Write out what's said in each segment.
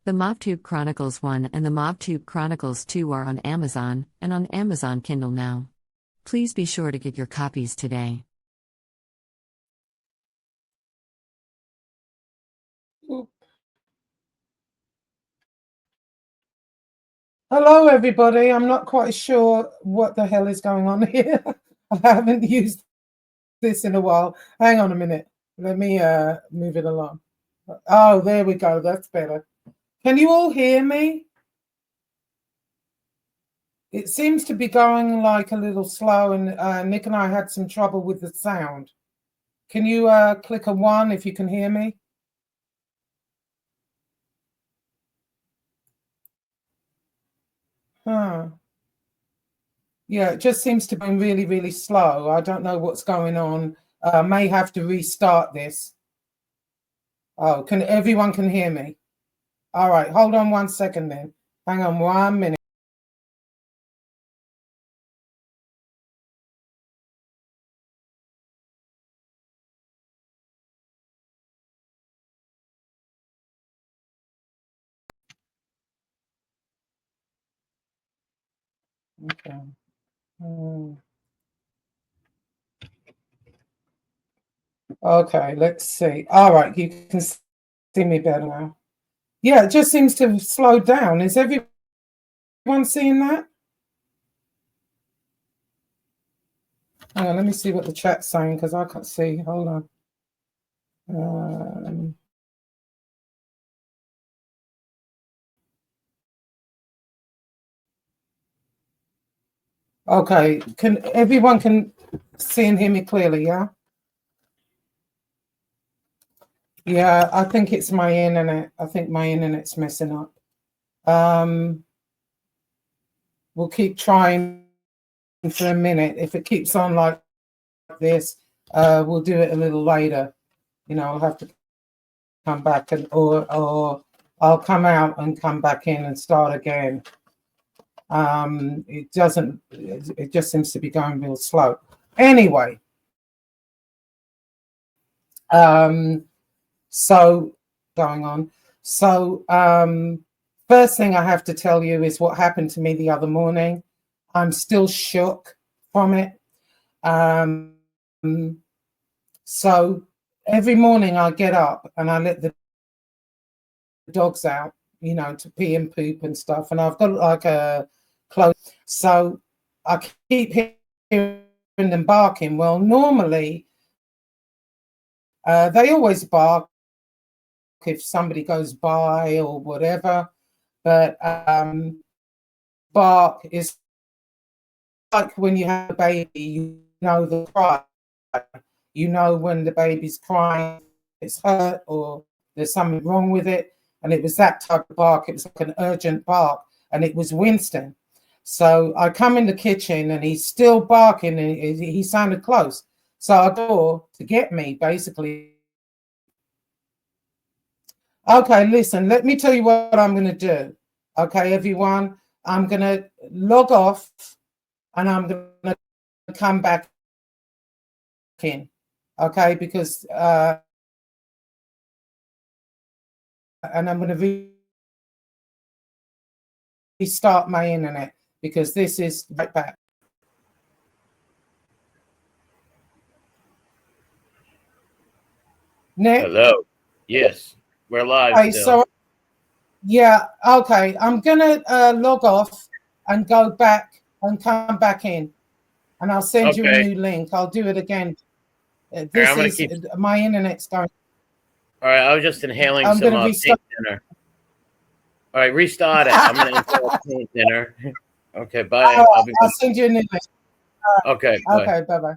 The MobTube Chronicles 1 and the MobTube Chronicles 2 are on Amazon and on Amazon Kindle now. Please be sure to get your copies today. Hello, everybody. I'm not quite sure what the hell is going on here. I haven't used this in a while. Hang on a minute. Let me move it along. Oh, there we go. That's better. Can you all hear me? It seems to be going like a little slow, and Nick and I had some trouble with the sound. Can you click a 1 if you can hear me? Huh. Yeah, it just seems to be really, really slow. I don't know what's going on. May have to restart this. Oh, everyone can hear me? All right, hold on 1 second then. Hang on 1 minute. Okay. Okay, let's see. All right, you can see me better now. Yeah, it just seems to have slowed down. Is everyone seeing that? Hang on, let me see what the chat's saying because I can't see. Hold on. Okay, everyone can see and hear me clearly, yeah? Yeah, I think it's my internet. I think my internet's messing up. We'll keep trying for a minute. If it keeps on like this, we'll do it a little later. You know, I'll have to come back or I'll come out and come back in and start again. It just seems to be going real slow. Anyway, so going on. So first thing I have to tell you is what happened to me the other morning. I'm still shook from it. So every morning I get up and I let the dogs out, you know, to pee and poop and stuff. And I've got like a close, so I keep hearing them barking. Well, normally they always bark if somebody goes by or whatever, but bark is like when you have a baby, you know the cry. You know when the baby's crying, it's hurt or there's something wrong with it. And it was that type of bark. It was like an urgent bark, and it was Winston. So I come in the kitchen and he's still barking, and he sounded close. So I go to get me, basically. Okay, listen, let me tell you what I'm going to do. Okay, everyone, I'm going to log off and I'm going to come back in. Okay, because, and I'm going to restart my internet because this is right back. Nick? Hello. Yes, we're live Okay, still. so yeah, okay. I'm gonna log off and go back and come back in, and I'll send you a new link. I'll do it again. This is my internet's going. All right, I was just inhaling I'm some gonna paint thinner. All right, restart it. I'm gonna inhale paint thinner. Okay, bye. I'll send you a new link. Okay, bye. Okay, bye.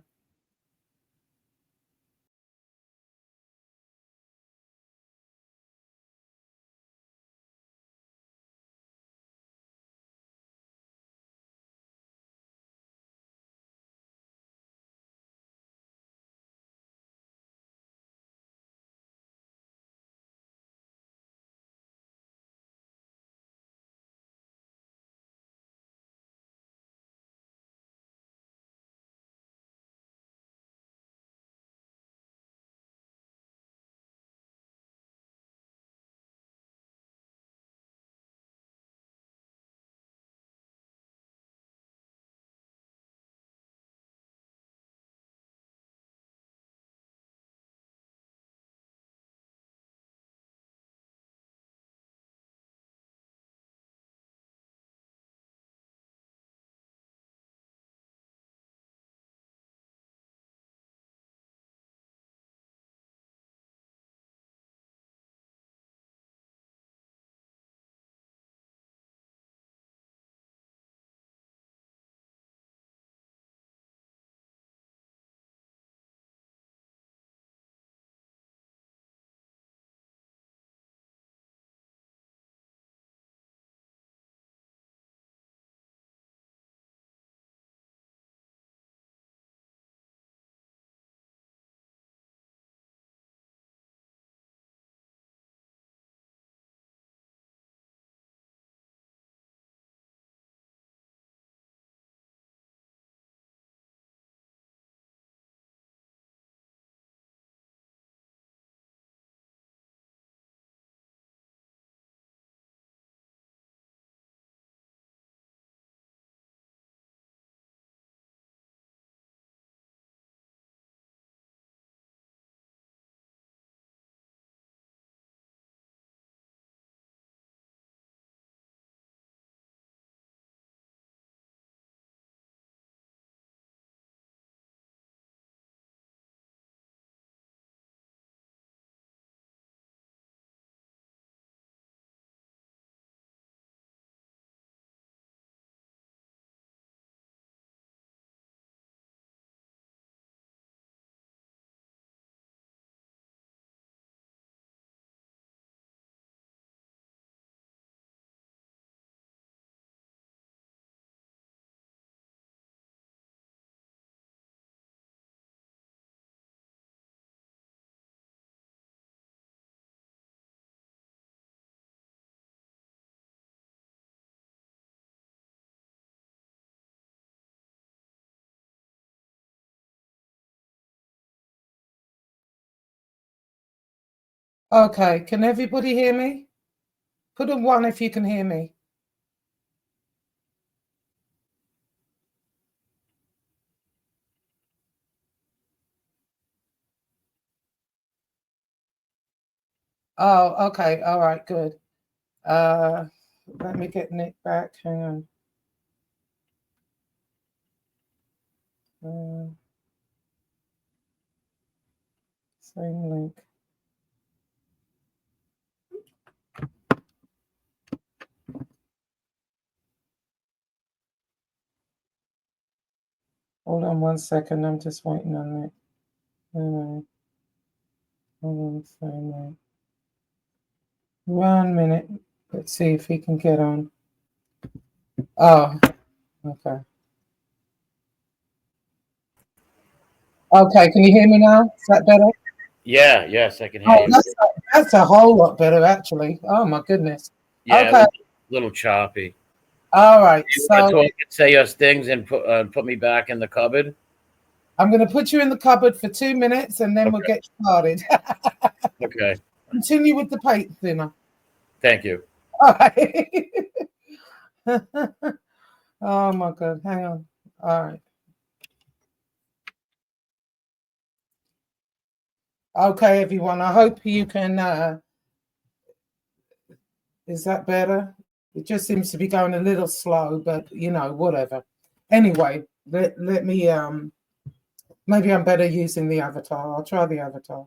Okay, can everybody hear me? Put a 1 if you can hear me. Oh, okay. All right, good. Let me get Nick back. Hang on. Same link. Hold on 1 second. I'm just waiting on Nick. Hold on, same link. 1 minute. Let's see if he can get on. Oh, okay. Okay, can you hear me now? Is that better? Yeah, yes, I can hear you. That's a whole lot better, actually. Oh, my goodness. Yeah, okay. It was a little choppy. All right. You want to talk and say us things and put me back in the cupboard? I'm going to put you in the cupboard for 2 minutes and then we'll get started. Okay. Continue with the paint thinner. Thank you. All right. Oh, my God. Hang on. All right. Okay, everyone. I hope you can. Is that better? It just seems to be going a little slow, but whatever. Anyway, let me. Maybe I'm better using the avatar. I'll try the avatar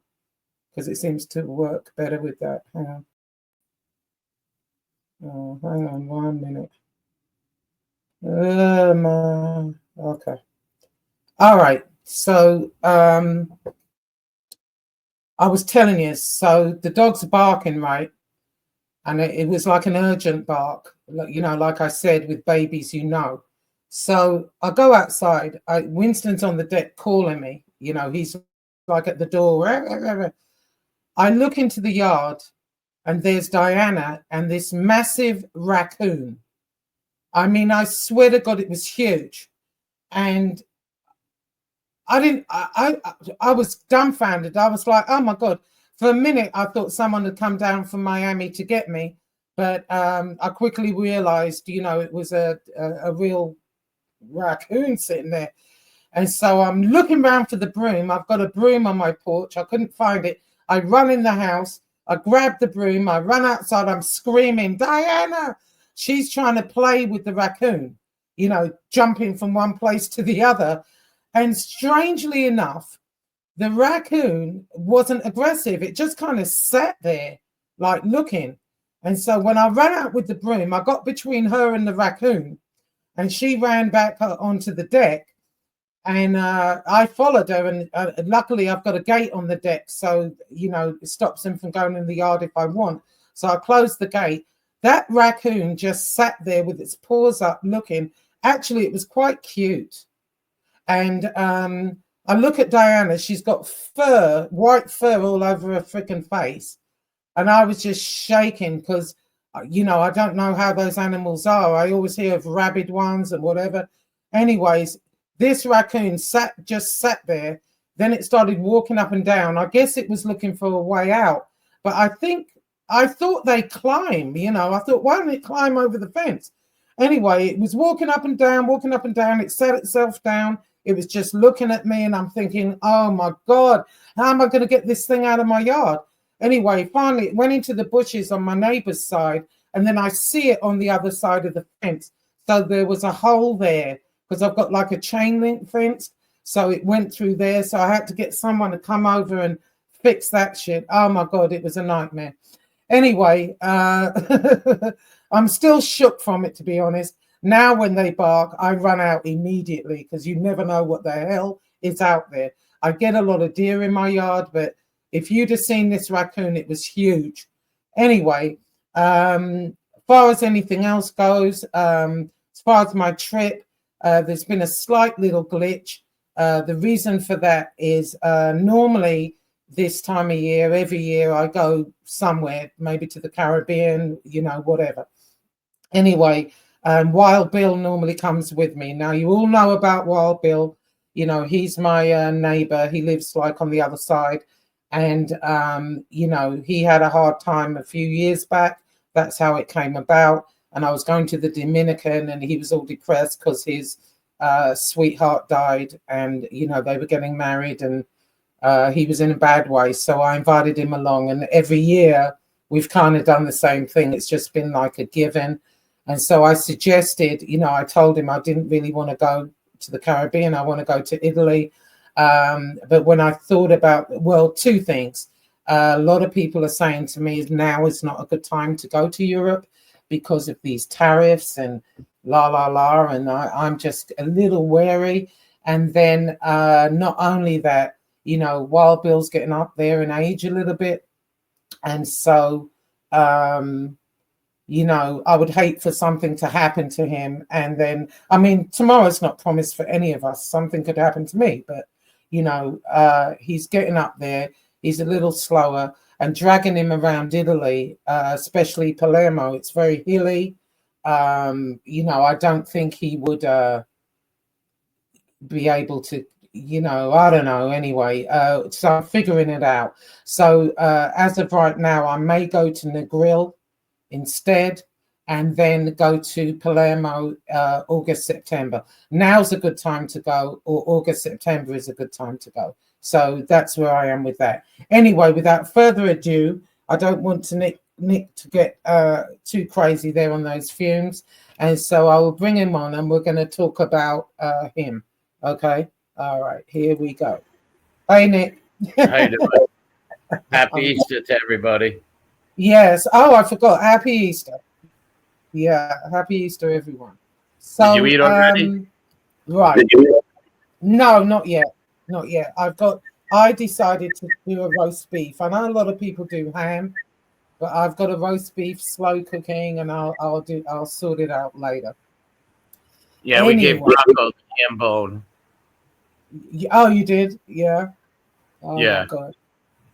because it seems to work better with that. Hang on. Oh, hang on 1 minute. Okay. All right. So I was telling you, so the dog's barking, right? And it was like an urgent bark, like I said, with babies, So I go outside. Winston's on the deck calling me. He's like at the door. I look into the yard and there's Diana and this massive raccoon. I mean, I swear to God, it was huge. And I was dumbfounded. I was like, oh my God. For a minute, I thought someone had come down from Miami to get me. But I quickly realized, it was a real raccoon sitting there. And so I'm looking around for the broom. I've got a broom on my porch. I couldn't find it. I run in the house. I grab the broom. I run outside. I'm screaming, Diana. She's trying to play with the raccoon, jumping from one place to the other. And strangely enough, the raccoon wasn't aggressive. It just kind of sat there, like looking. And so when I ran out with the broom, I got between her and the raccoon, and she ran back onto the deck. And I followed her, and luckily I've got a gate on the deck, so it stops them from going in the yard if I want. So I closed the gate. That raccoon just sat there with its paws up, looking. Actually, it was quite cute. And I look at Diana. She's got fur, white fur all over her freaking face, and I was just shaking because I don't know how those animals are. I always hear of rabid ones and whatever. Anyways. This raccoon just sat there. Then it started walking up and down. I guess it was looking for a way out. But I thought they climb, I thought, why didn't it climb over the fence? Anyway, it was walking up and down, walking up and down. It sat itself down. It was just looking at me, and I'm thinking, oh my God, how am I going to get this thing out of my yard? Anyway, finally, it went into the bushes on my neighbor's side, and then I see it on the other side of the fence. So there was a hole there, because I've got like a chain link fence. So it went through there. So I had to get someone to come over and fix that shit. Oh my God, it was a nightmare. Anyway, I'm still shook from it, to be honest. Now when they bark, I run out immediately because you never know what the hell is out there. I get a lot of deer in my yard, but if you'd have seen this raccoon, it was huge. Anyway, as far as anything else goes, as far as my trip, there's been a slight little glitch. The reason for that is normally this time of year, every year I go somewhere, maybe to the Caribbean, whatever. Anyway, Wild Bill normally comes with me. Now, you all know about Wild Bill. He's my neighbor. He lives like on the other side. And, he had a hard time a few years back. That's how it came about. And I was going to the Dominican, and he was all depressed because his sweetheart died, and, they were getting married, and he was in a bad way. So I invited him along. And every year we've kind of done the same thing. It's just been like a given. And so I suggested, I told him I didn't really want to go to the Caribbean. I want to go to Italy. But when I thought about, well, two things. A lot of people are saying to me now is not a good time to go to Europe because of these tariffs and and I'm just a little wary. And then not only that, Wild Bill's getting up there in age a little bit. And so, I would hate for something to happen to him. And then, tomorrow's not promised for any of us. Something could happen to me, but, he's getting up there. He's a little slower, and dragging him around Italy, especially Palermo, it's very hilly. I don't think he would be able to, I don't know. Anyway, so I'm figuring it out. So as of right now, I may go to Negril instead, and then go to Palermo August, September. Now's a good time to go, or August, September is a good time to go. So that's where I am with that. Anyway, without further ado, I don't want to Nick to get too crazy there on those fumes. And so I will bring him on, and we're going to talk about him. Okay? All right, here we go. Hey, Nick. How you doing? Happy Easter to everybody. Yes. Oh, I forgot. Happy Easter. Yeah, happy Easter, everyone. So, did you eat already? Right. Did you eat? No, not yet. Not yet. I decided to do a roast beef. I know a lot of people do ham, but I've got a roast beef, slow cooking, and I'll sort it out later. Yeah, anyway. We gave Rocco the ham bone. Oh, you did? Yeah. Oh, yeah. My God.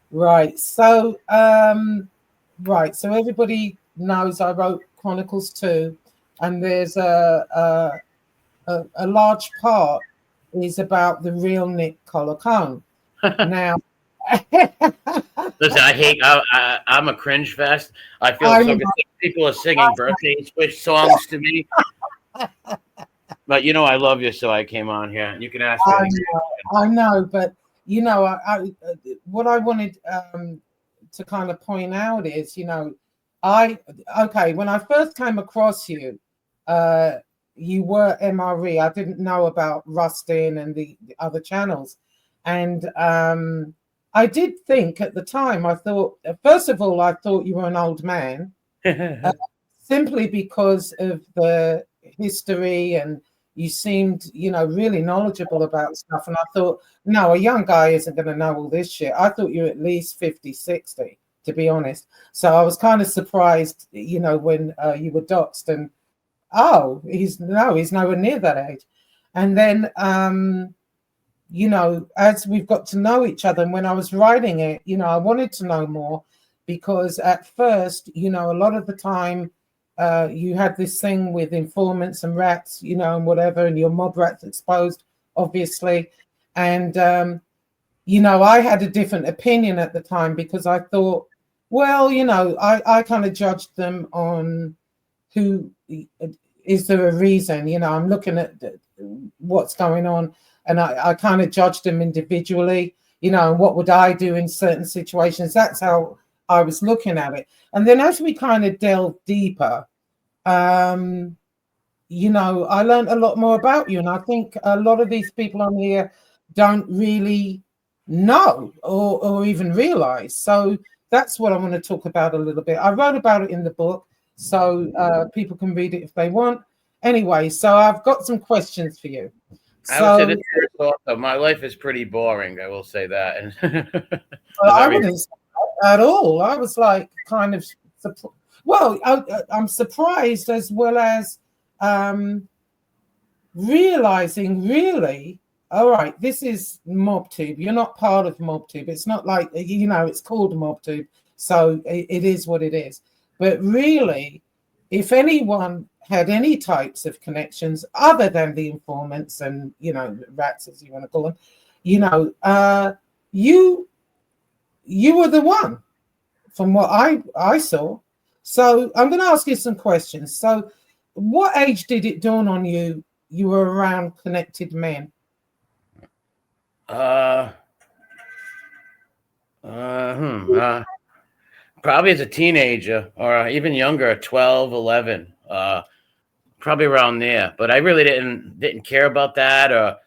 Right. So, so everybody knows I wrote Chronicles 2, and there's a large part is about the real Nic Colacone. Now, listen, I'm a cringe fest. I feel so good. People are singing birthday wish songs to me. But I love you, so I came on here. You can ask me. I know, but what I wanted to kind of point out is, when I first came across you, you were MRE. I didn't know about Rustin and the other channels. And I did think at the time, I thought, first of all, I thought you were an old man, simply because of the history, and you seemed, really knowledgeable about stuff. And I thought, no, a young guy isn't going to know all this shit. I thought you were at least 50, 60, to be honest. So I was kind of surprised, when you were doxed, and he's nowhere near that age. And then, as we've got to know each other, and when I was writing it, I wanted to know more, because at first, a lot of the time, you had this thing with informants and rats, and whatever, and your mob rats exposed, obviously. And, I had a different opinion at the time, because I thought, well, I kind of judged them on who, is there a reason? I'm looking at what's going on, and I kind of judged them individually, and what would I do in certain situations? That's how I was looking at it. And then as we kind of delved deeper, I learned a lot more about you. And I think a lot of these people on here don't really know or even realize. So that's what I want to talk about a little bit. I wrote about it in the book, so people can read it if they want. Anyway, so I've got some questions for you. I would say this my life is pretty boring. I will say that. Well, I wouldn't say that at all. I was like kind of I'm surprised, as well as realizing, really, all right, this is MobTube. You're not part of MobTube. It's not like, it's called MobTube, so it is what it is. But really, if anyone had any types of connections other than the informants and, rats, as you want to call them, you were the one, from what I saw. So I'm going to ask you some questions. So, what age did it dawn on you were around connected men? Probably as a teenager or even younger, 12, 11. Probably around there. But I really didn't care about that, or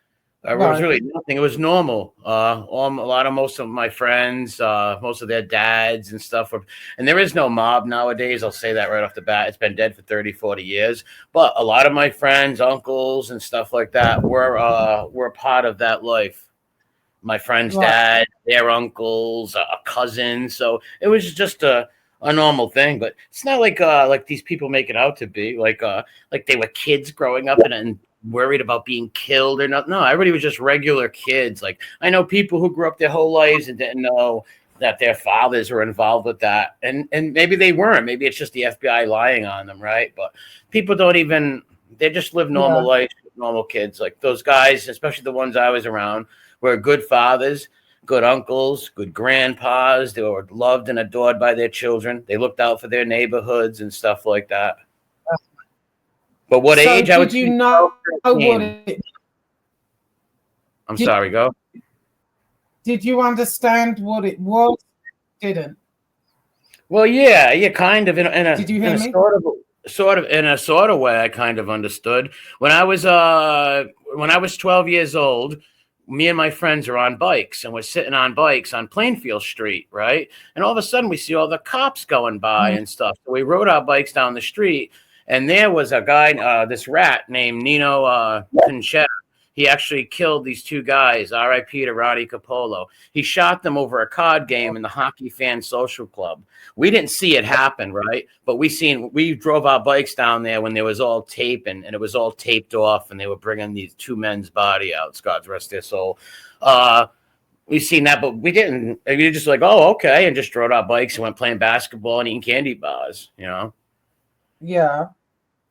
it was Right. really nothing. It was normal. Most of my friends, most of their dads and stuff. And there is no mob nowadays. I'll say that right off the bat. It's been dead for 30, 40 years. But a lot of my friends, uncles, and stuff like that were a part of that life. My friend's Right. dad, their uncles, a cousin. So it was just a normal thing. But it's not like these people make it out to be. Like they were kids growing up and worried about being killed or not. No, everybody was just regular kids. Like I know people who grew up their whole lives and didn't know that their fathers were involved with that. And maybe they weren't. Maybe it's just the FBI lying on them, right? But people don't even, they just live normal life, normal kids. Like those guys, especially the ones I was around, were good fathers, good uncles, good grandpas. They were loved and adored by their children. They looked out for their neighborhoods and stuff like that. But what age? I would did you know what it? I'm sorry. Go. Did you understand what it was? Didn't. Well, yeah, kind of. In a, Did you hear me? In a sort of way, I kind of understood when I was 12 years old. Me and my friends are on bikes, and we're sitting on bikes on Plainfield Street, right? And all of a sudden, we see all the cops going by and stuff. So we rode our bikes down the street, and there was a guy, this rat named Nino Conchetta. He actually killed these two guys, R.I.P. to Ronnie Capolo. He shot them over a card game in the Hockey Fan Social Club. We didn't see it happen, right? But we drove our bikes down there when there was all tape and it was all taped off, and they were bringing these two men's body out. God rest their soul. We've seen that, but we didn't. We were just like, oh, okay, and just rode our bikes and went playing basketball and eating candy bars, you know? Yeah.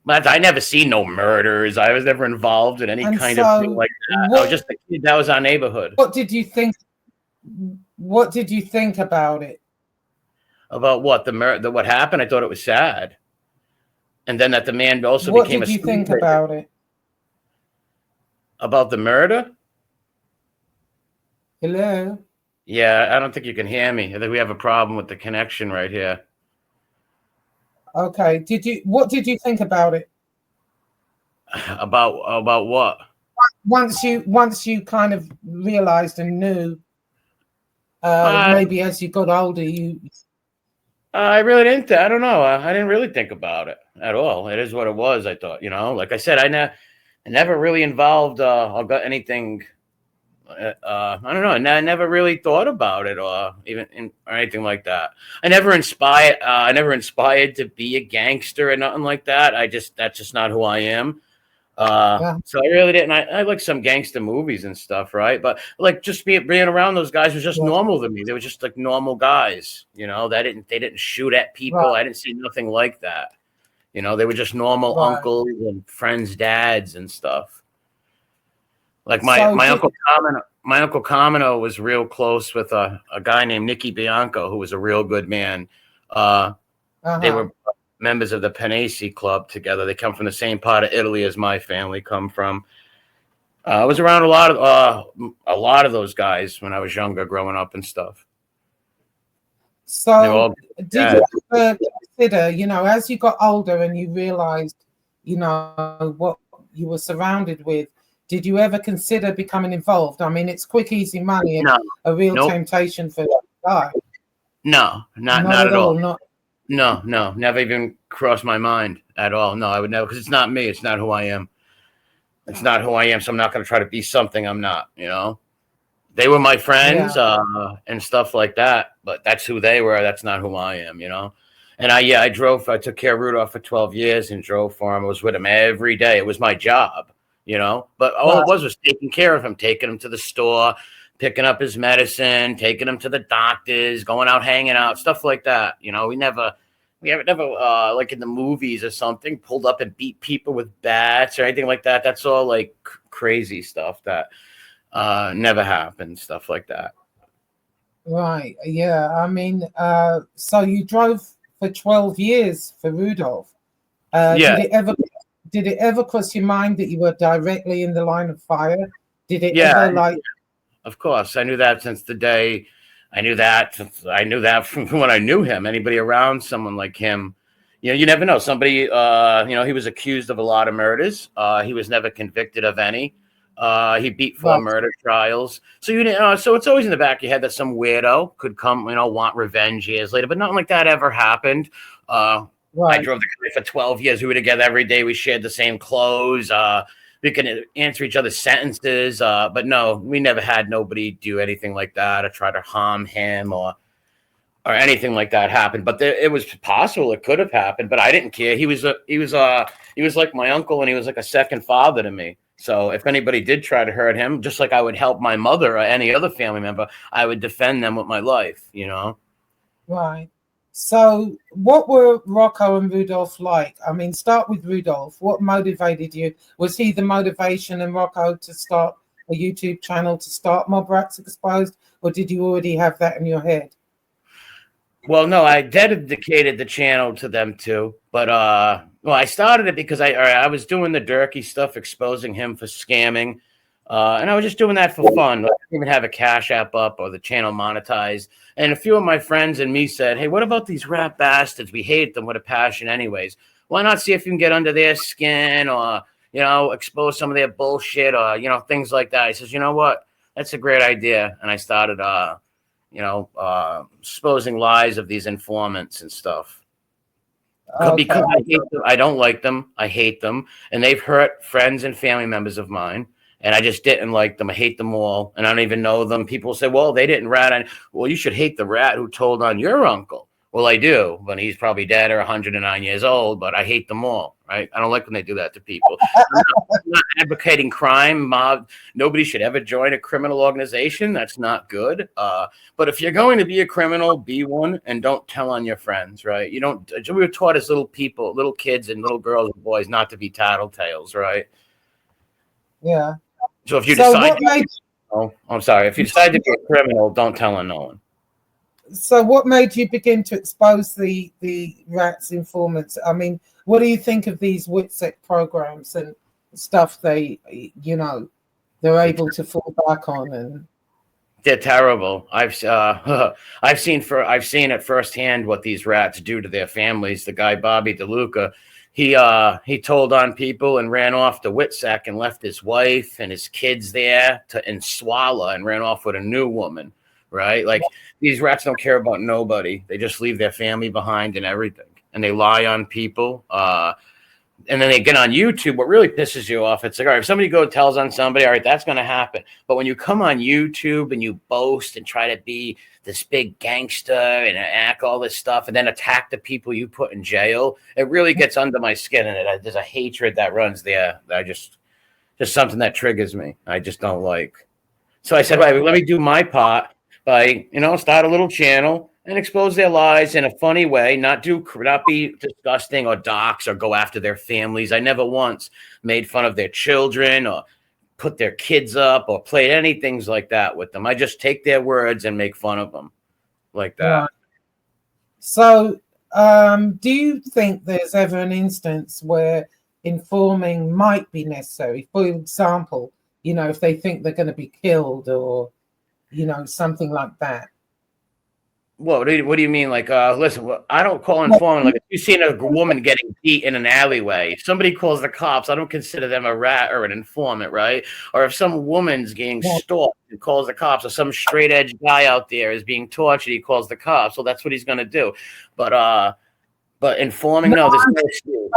But I never seen no murders. I was never involved in any kind of thing like that. I was just a kid. That was our neighborhood. What did you think? What did you think about it? About what? What happened? I thought it was sad. And then that the man also what became a. What did you think about it? About the murder? Hello? Yeah, I don't think you can hear me. I think we have a problem with the connection right here. Okay. What did you think about it? About what? Once you kind of realized and knew, maybe as you got older, I really didn't. I don't know. I didn't really think about it at all. It is what it was. I thought, like I said, I never really involved or got anything. I don't know. I never really thought about it or or anything like that. I never inspired to be a gangster or nothing like that. That's just not who I am. So I really didn't. I like some gangster movies and stuff, right? But like just being around those guys was just normal to me. They were just like normal guys, They didn't shoot at people. Right. I didn't see nothing like that. They were just normal uncles and friends' dads and stuff. Like my uncle Camino was real close with a guy named Nicky Bianco, who was a real good man. They were members of the Panesi Club together. They come from the same part of Italy as my family come from. I was around a lot of those guys when I was younger, growing up and stuff. So did you consider, as you got older and you realized, what you were surrounded with, did you ever consider becoming involved? I mean, it's quick, easy money and a real temptation for that guy. No, not at all. No, never even crossed my mind at all. No, I would never, because it's not me. It's not who I am. It's not who I am, so I'm not going to try to be something I'm not, They were my friends and stuff like that, but that's who they were. That's not who I am, And I took care of Rudolph for 12 years and drove for him. I was with him every day. It was my job. But all it was taking care of him, taking him to the store, picking up his medicine, taking him to the doctors, going out, hanging out, stuff like that. We never like in the movies or something, pulled up and beat people with bats or anything like that. That's all like crazy stuff that never happened, stuff like that. Right. Yeah. I mean, so you drove for 12 years for Rudolph. Yeah, Did it ever cross your mind that you were directly in the line of fire? Did it yeah, ever like, of course. I knew that since the day. I knew that from when I knew him. Anybody around someone like him, you never know. Somebody, he was accused of a lot of murders. He was never convicted of any. He beat four right, murder trials. So so it's always in the back of your head that some weirdo could come, want revenge years later. But nothing like that ever happened. I right, drove the guy for 12 years. We were together every day. We shared the same clothes. We can answer each other's sentences. But no, we never had nobody do anything like that or try to harm him or anything like that happen. But it was possible; it could have happened. But I didn't care. He was like my uncle, and he was like a second father to me. So if anybody did try to hurt him, just like I would help my mother or any other family member, I would defend them with my life. right. So what were Rocco and Rudolph like? I mean, start with Rudolph. What motivated you? Was he the motivation in Rocco to start a YouTube channel to start Mob Rats Exposed, or did you already have that in your head? Well, no, I dedicated the channel to them too. But well, I started it because I was doing the Durkee stuff, exposing him for scamming, and I was just doing that for fun. Like, I didn't even have a Cash App up or the channel monetized. And a few of my friends and me said, "Hey, what about these rat bastards? We hate them with a passion, anyways. Why not see if you can get under their skin or expose some of their bullshit or things like that?" He says, "You know what? That's a great idea." And I started exposing lies of these informants and stuff. Because Okay. I hate them, I don't like them. I hate them, and they've hurt friends and family members of mine. And I just didn't like them. I hate them all, and I don't even know them. People say, "Well, they didn't rat on." Well, you should hate the rat who told on your uncle. Well, I do, but he's probably dead or 109 years old. But I hate them all, right? I don't like when they do that to people. I'm not advocating crime. Mob. Nobody should ever join a criminal organization. That's not good. But if you're going to be a criminal, be one, and don't tell on your friends, right? You don't. We were taught as little people, little kids, and little girls and boys not to be tattletales, right? Yeah. So if you So decide, what made oh, I'm sorry. If you decide to be a criminal, don't tell on no one. so what made you begin to expose the rats informants? I mean, what do you think of these WITSEC programs and stuff they're able to fall back on? And They're terrible. I've seen it firsthand what these rats do to their families. The guy Bobby DeLuca, he told on people and ran off to Witsack and left his wife and his kids there in Swalla and ran off with a new woman. Right? Like these rats don't care about nobody. They just leave their family behind and everything, and they lie on people. And then they get on YouTube. What really pisses you off, it's like, all right, if somebody tells on somebody, all right, that's going to happen. But when you come on YouTube and you boast and try to be this big gangster and act all this stuff and then attack the people you put in jail, it really gets under my skin. And there's a hatred that runs there. Just something that triggers me. I just don't like. So I said, right, let me do my part by, start a little channel and expose their lies in a funny way, not be disgusting or dox or go after their families. I never once made fun of their children or put their kids up or played any things like that with them. I just take their words and make fun of them like that. right. So do you think there's ever an instance where informing might be necessary? For example, if they think they're going to be killed or something like that. What do you mean? Like, listen, I don't call informing. Like, if you've seen a woman getting beat in an alleyway, if somebody calls the cops, I don't consider them a rat or an informant, right? Or if some woman's getting stalked and calls the cops, or some straight edge guy out there is being tortured, he calls the cops. So that's what he's going to do. But informing, no, there's no excuse.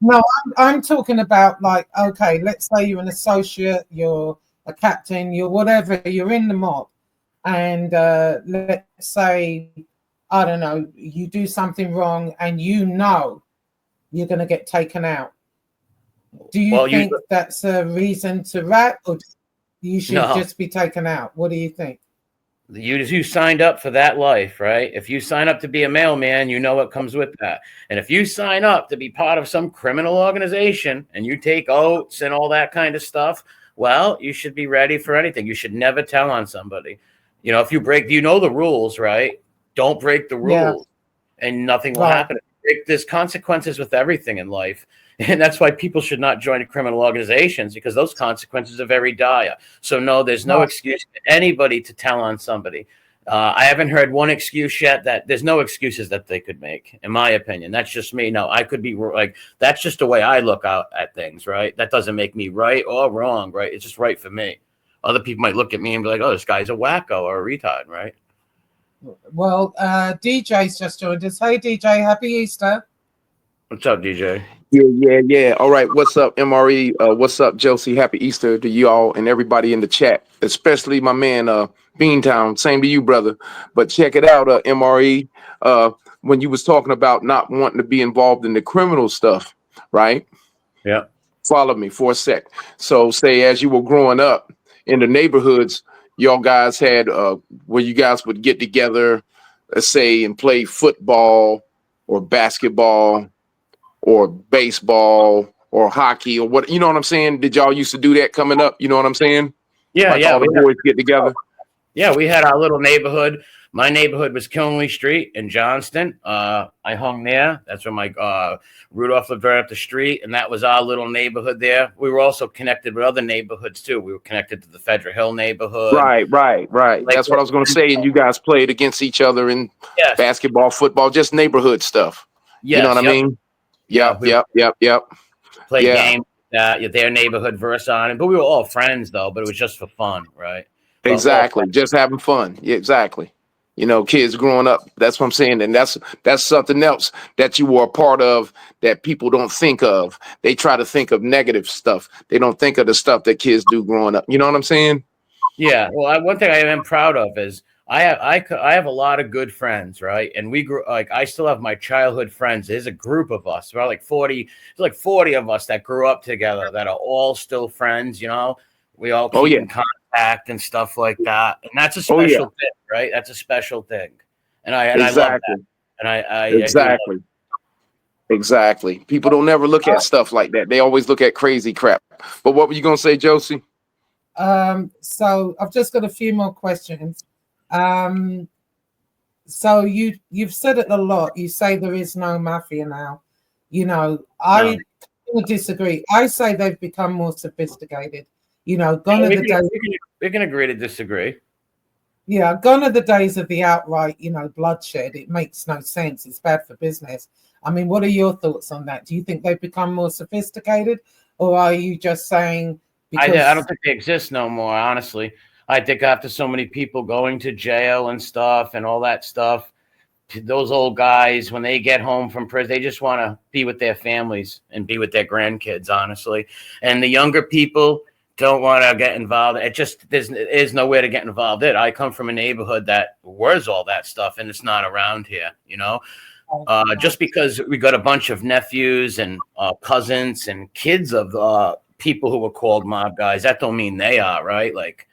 No, I'm talking about, like, okay, let's say you're an associate, you're a captain, you're whatever, you're in the mob. And let's say, I don't know, you do something wrong and you're going to get taken out. Do you think that's a reason to rat, or you should just be taken out? What do you think? You signed up for that life, right? If you sign up to be a mailman, you know what comes with that. And if you sign up to be part of some criminal organization and you take oaths and all that kind of stuff, well, you should be ready for anything. You should never tell on somebody. You know, if you break, you know the rules, right? Don't break the Yeah. rules, and nothing will Right. happen. There's consequences with everything in life, and that's why people should not join criminal organizations, because those consequences are very dire. So no, there's no Right. excuse for anybody to tell on somebody. I haven't heard one excuse yet. That there's no excuses that they could make, in my opinion. That's just me. No, I could be like, that's just the way I look out at things, right? That doesn't make me right or wrong, right? It's just right for me. Other people might look at me and be like, "Oh, this guy's a wacko or a retard," right? Well, DJ's just joined us. Hey, DJ, happy Easter. What's up, DJ? Yeah. All right. What's up, MRE? What's up, Josie? Happy Easter to you all and everybody in the chat, especially my man, Beantown. Same to you, brother. But check it out, MRE. When you was talking about not wanting to be involved in the criminal stuff, right? Yeah. Follow me for a sec. So, say as you were growing up in the neighborhoods, y'all guys had where you guys would get together, let's say, and play football or basketball or baseball or hockey or what, you know what I'm saying? Did y'all used to do that coming up? You know what I'm saying? Yeah, like yeah. all the boys get together. Yeah, we had our little neighborhood. My neighborhood was Killenly Street in Johnston. I hung there. That's where my Rudolph lived right up the street, and that was our little neighborhood there. We were also connected with other neighborhoods too. We were connected to the Federal Hill neighborhood. Right. Like, That's what I was going to say. And you guys played against each other in yes. basketball, football, just neighborhood stuff. Yes, You know what I mean? Yep. Play Yeah. games their neighborhood versus on it, but we were all friends though. But it was just for fun, right? But Exactly. Just having fun. Yeah, exactly. You know, kids growing up. That's what I'm saying. And that's something else that you were a part of that people don't think of. They try to think of negative stuff. They don't think of the stuff that kids do growing up. You know what I'm saying? Yeah. Well, one thing I am proud of is I have a lot of good friends, right? And we grew, like, I still have my childhood friends. There's a group of us, about like 40, there's like 40 of us that grew up together that are all still friends. You know, we all keep in contact and stuff like that. And that's a special thing, right? That's a special thing. And I love that. And I exactly. Exactly. People don't never look at stuff like that. They always look at crazy crap. But what were you gonna say, Josie? So I've just got a few more questions. So you've said it a lot. You say there is no mafia now. You know, I disagree. I say they've become more sophisticated. You know, gone are the days. We can agree to disagree. Yeah, gone are the days of the outright, you know, bloodshed. It makes no sense. It's bad for business. I mean, what are your thoughts on that? Do you think they've become more sophisticated, or are you just saying? I don't think they exist no more, honestly. I think after so many people going to jail and stuff and all that stuff, those old guys, when they get home from prison, they just want to be with their families and be with their grandkids, honestly. And the younger people don't want to get involved. It just there's nowhere to get involved in. I come from a neighborhood that was all that stuff, and it's not around here, you know. Just because we got a bunch of nephews and cousins and kids of people who were called mob guys, that don't mean they are, right? Like,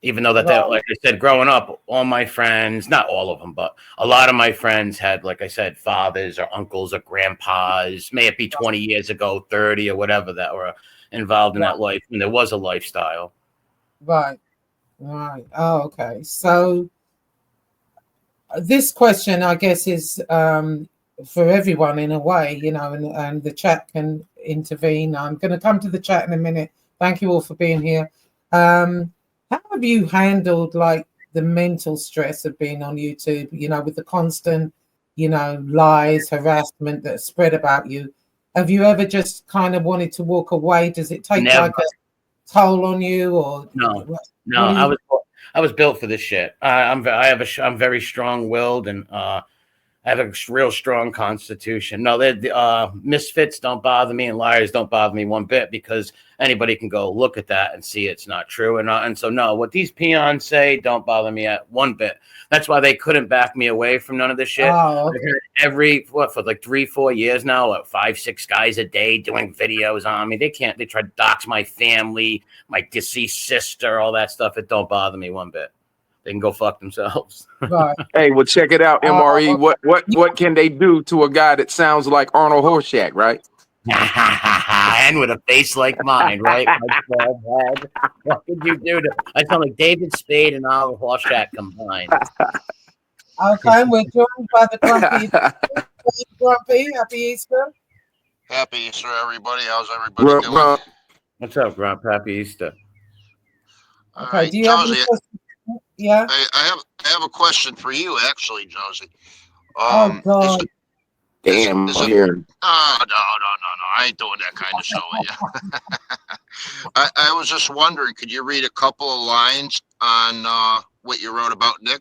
even though that, like I said, growing up, all my friends, not all of them, but a lot of my friends had, like I said, fathers or uncles or grandpas, may it be 20 years ago, 30 or whatever, that were involved in that life, and there was a lifestyle. Right. Oh, okay. So this question, I guess, is for everyone in a way, you know, and the chat can intervene. I'm going to come to the chat in a minute. Thank you all for being here. How have you handled like the mental stress of being on YouTube, you know, with the constant, you know, lies, harassment that spread about you? Have you ever just kind of wanted to walk away? Does it take like a toll on you, or no? I was built for this shit. I'm very strong-willed, and I have a real strong constitution. No, the misfits don't bother me, and liars don't bother me one bit, because anybody can go look at that and see it's not true. And so, no, what these peons say don't bother me at one bit. That's why they couldn't back me away from none of this shit. Oh, okay. For like 3-4 years now, 5-6 guys a day doing videos on me. They tried to dox my family, my deceased sister, all that stuff. It don't bother me one bit. They can go fuck themselves. Right. Hey, well, check it out, MRE. What can they do to a guy that sounds like Arnold Horshack, right? man with a face like mine, right? My bald head. What could you do to? I sound like David Spade and Oliver Horshack combined. Okay, we're joined by the grumpy. Grumpy, happy Easter. Happy Easter, everybody. How's everybody doing? Grump. What's up, Grump? Happy Easter. All Okay, right, do you have any Josie, questions? Yeah. I have a question for you, actually, Josie. Oh God. Damn, is I'm it- here. Oh, no. I ain't doing that kind of show with you. I was just wondering, could you read a couple of lines on what you wrote about Nick?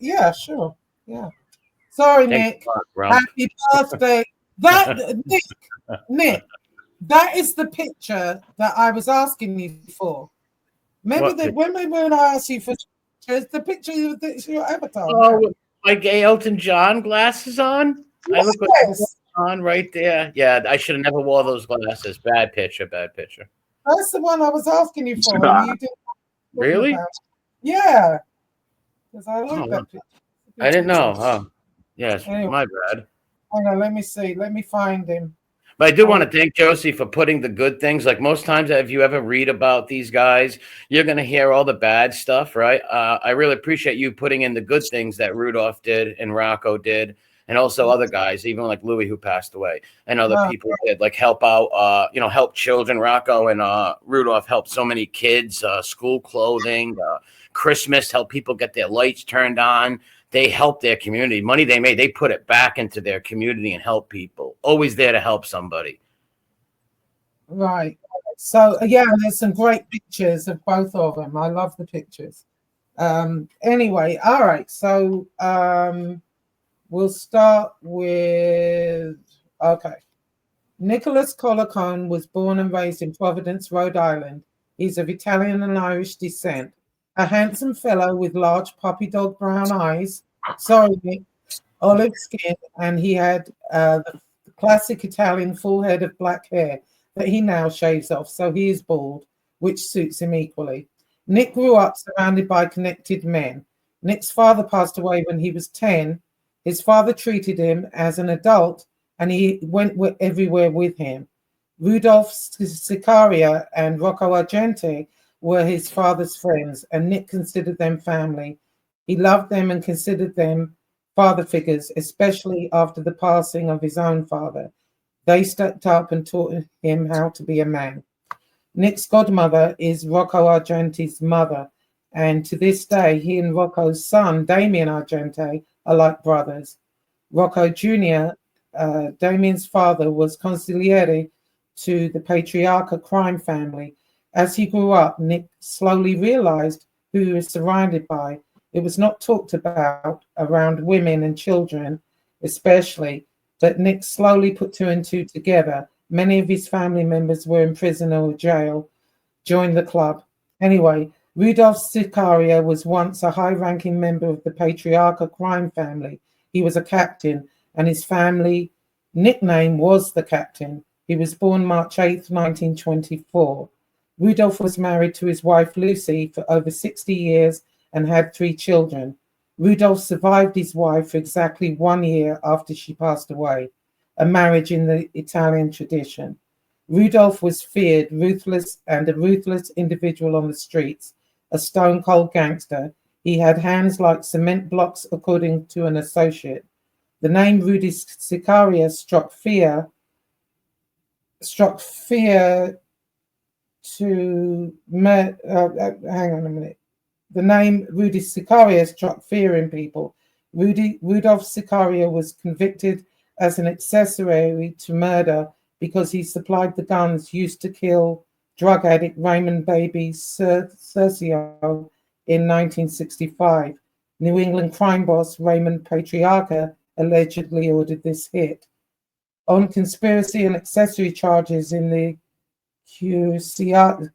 Yeah, sure. Yeah. Sorry, Thanks Nick. a lot, Grump. Happy birthday. Nick, that is the picture that I was asking you for. Remember What that when I asked you for pictures, the picture that's your avatar. Oh, with my gay Elton John glasses on? I look like Yes, on right there. Yeah, I should have never wore those glasses. Bad picture, bad picture. that's the one I was asking you for. And you didn't Really? about it. Yeah. Because I Oh, like that picture. I didn't know. Oh, yes, Anyway. my bad. Hang on, let me see. Let me find him. But I do want to thank Josie for putting the good things. Like most times, if you ever read about these guys, you're going to hear all the bad stuff, right? I really appreciate you putting in the good things that Rudolph did and Rocco did, and also other guys, even like Louis, who passed away, and other people did, like help out, help children. Rocco and Rudolph helped so many kids, school clothing, Christmas, help people get their lights turned on. They help their community. Money they made, they put it back into their community and help people. Always there to help somebody. Right. So yeah, there's some great pictures of both of them. I love the pictures. Anyway, all right. So we'll start with Nicholas Colacone was born and raised in Providence, Rhode Island. He's of Italian and Irish descent. A handsome fellow with large puppy dog brown eyes, olive skin, and he had the classic Italian full head of black hair that he now shaves off, so he is bald, which suits him equally. Nick grew up surrounded by connected men. Nick's father passed away when he was 10. His father treated him as an adult, and he went everywhere with him. Rudolph Sicaria and Rocco Argente were his father's friends, and Nick considered them family. He loved them and considered them father figures, especially after the passing of his own father. They stepped up and taught him how to be a man. Nick's godmother is Rocco Argente's mother, and to this day, he and Rocco's son, Damien Argente, are like brothers. Rocco Jr., Damien's father, was consigliere to the Patriarca crime family. As he grew up, Nick slowly realized who he was surrounded by. It was not talked about around women and children, especially, but Nick slowly put two and two together. Many of his family members were in prison or jail, joined the club. Anyway, Rudolph Sicaria was once a high-ranking member of the Patriarca crime family. He was a captain, and his family nickname was the Captain. He was born March 8th, 1924. Rudolph was married to his wife Lucy for over 60 years and had 3 children. Rudolph survived his wife for exactly 1 year after she passed away, a marriage in the Italian tradition. Rudolph was feared, ruthless individual on the streets, a stone-cold gangster. He had hands like cement blocks, according to an associate. The name Rudy Sicaria struck fear to hang on a minute. The name Rudy Sicaria struck fear in people. Rudolph Sicaria was convicted as an accessory to murder because he supplied the guns used to kill drug addict Raymond Baby Cercio in 1965. New England crime boss Raymond Patriarca allegedly ordered this hit. On conspiracy and accessory charges in the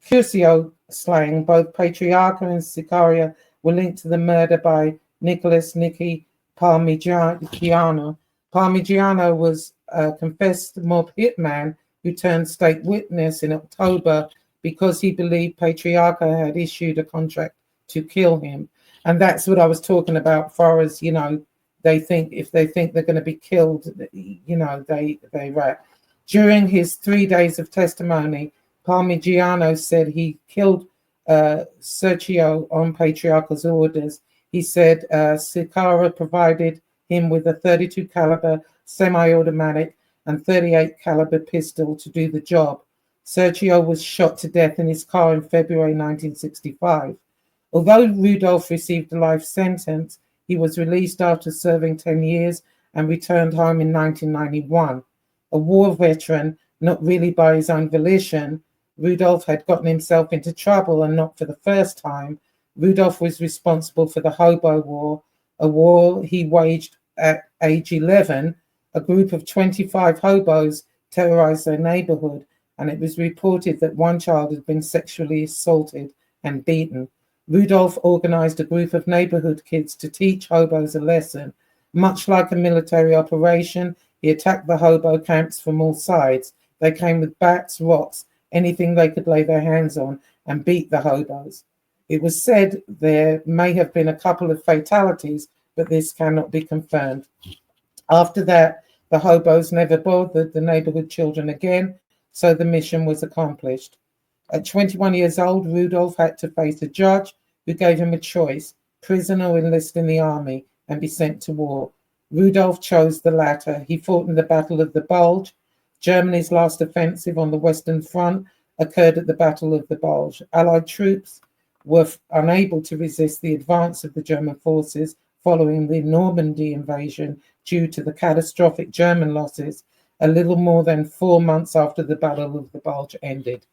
Curcio slang, both Patriarca and Sicaria were linked to the murder by Nicky Parmigiano. Parmigiano was a confessed mob hitman who turned state witness in October because he believed Patriarca had issued a contract to kill him. And that's what I was talking about, far as, they think if they think they're going to be killed, they rat. During his 3 days of testimony, Parmigiano said he killed Sergio on patriarchal's orders. He said Sicara provided him with a 32 caliber semi-automatic and 38 caliber pistol to do the job. Sergio was shot to death in his car in February 1965. Although Rudolph received a life sentence, he was released after serving 10 years and returned home in 1991. A war veteran, not really by his own volition, Rudolph had gotten himself into trouble, and not for the first time. Rudolph was responsible for the Hobo War, a war he waged at age 11. A group of 25 hobos terrorized their neighborhood, and it was reported that one child had been sexually assaulted and beaten. Rudolph organized a group of neighborhood kids to teach hobos a lesson. Much like a military operation, he attacked the hobo camps from all sides. They came with bats, rocks, anything they could lay their hands on, and beat the hobos. It was said there may have been a couple of fatalities, but this cannot be confirmed. After that, the hobos never bothered the neighborhood children again, so the mission was accomplished. At 21 years old, Rudolph had to face a judge who gave him a choice: prison or enlist in the army and be sent to war. Rudolph chose the latter. He fought in the Battle of the Bulge. Germany's last offensive on the Western Front occurred at the Battle of the Bulge. Allied troops were unable to resist the advance of the German forces following the Normandy invasion due to the catastrophic German losses a little more than 4 months after the Battle of the Bulge ended.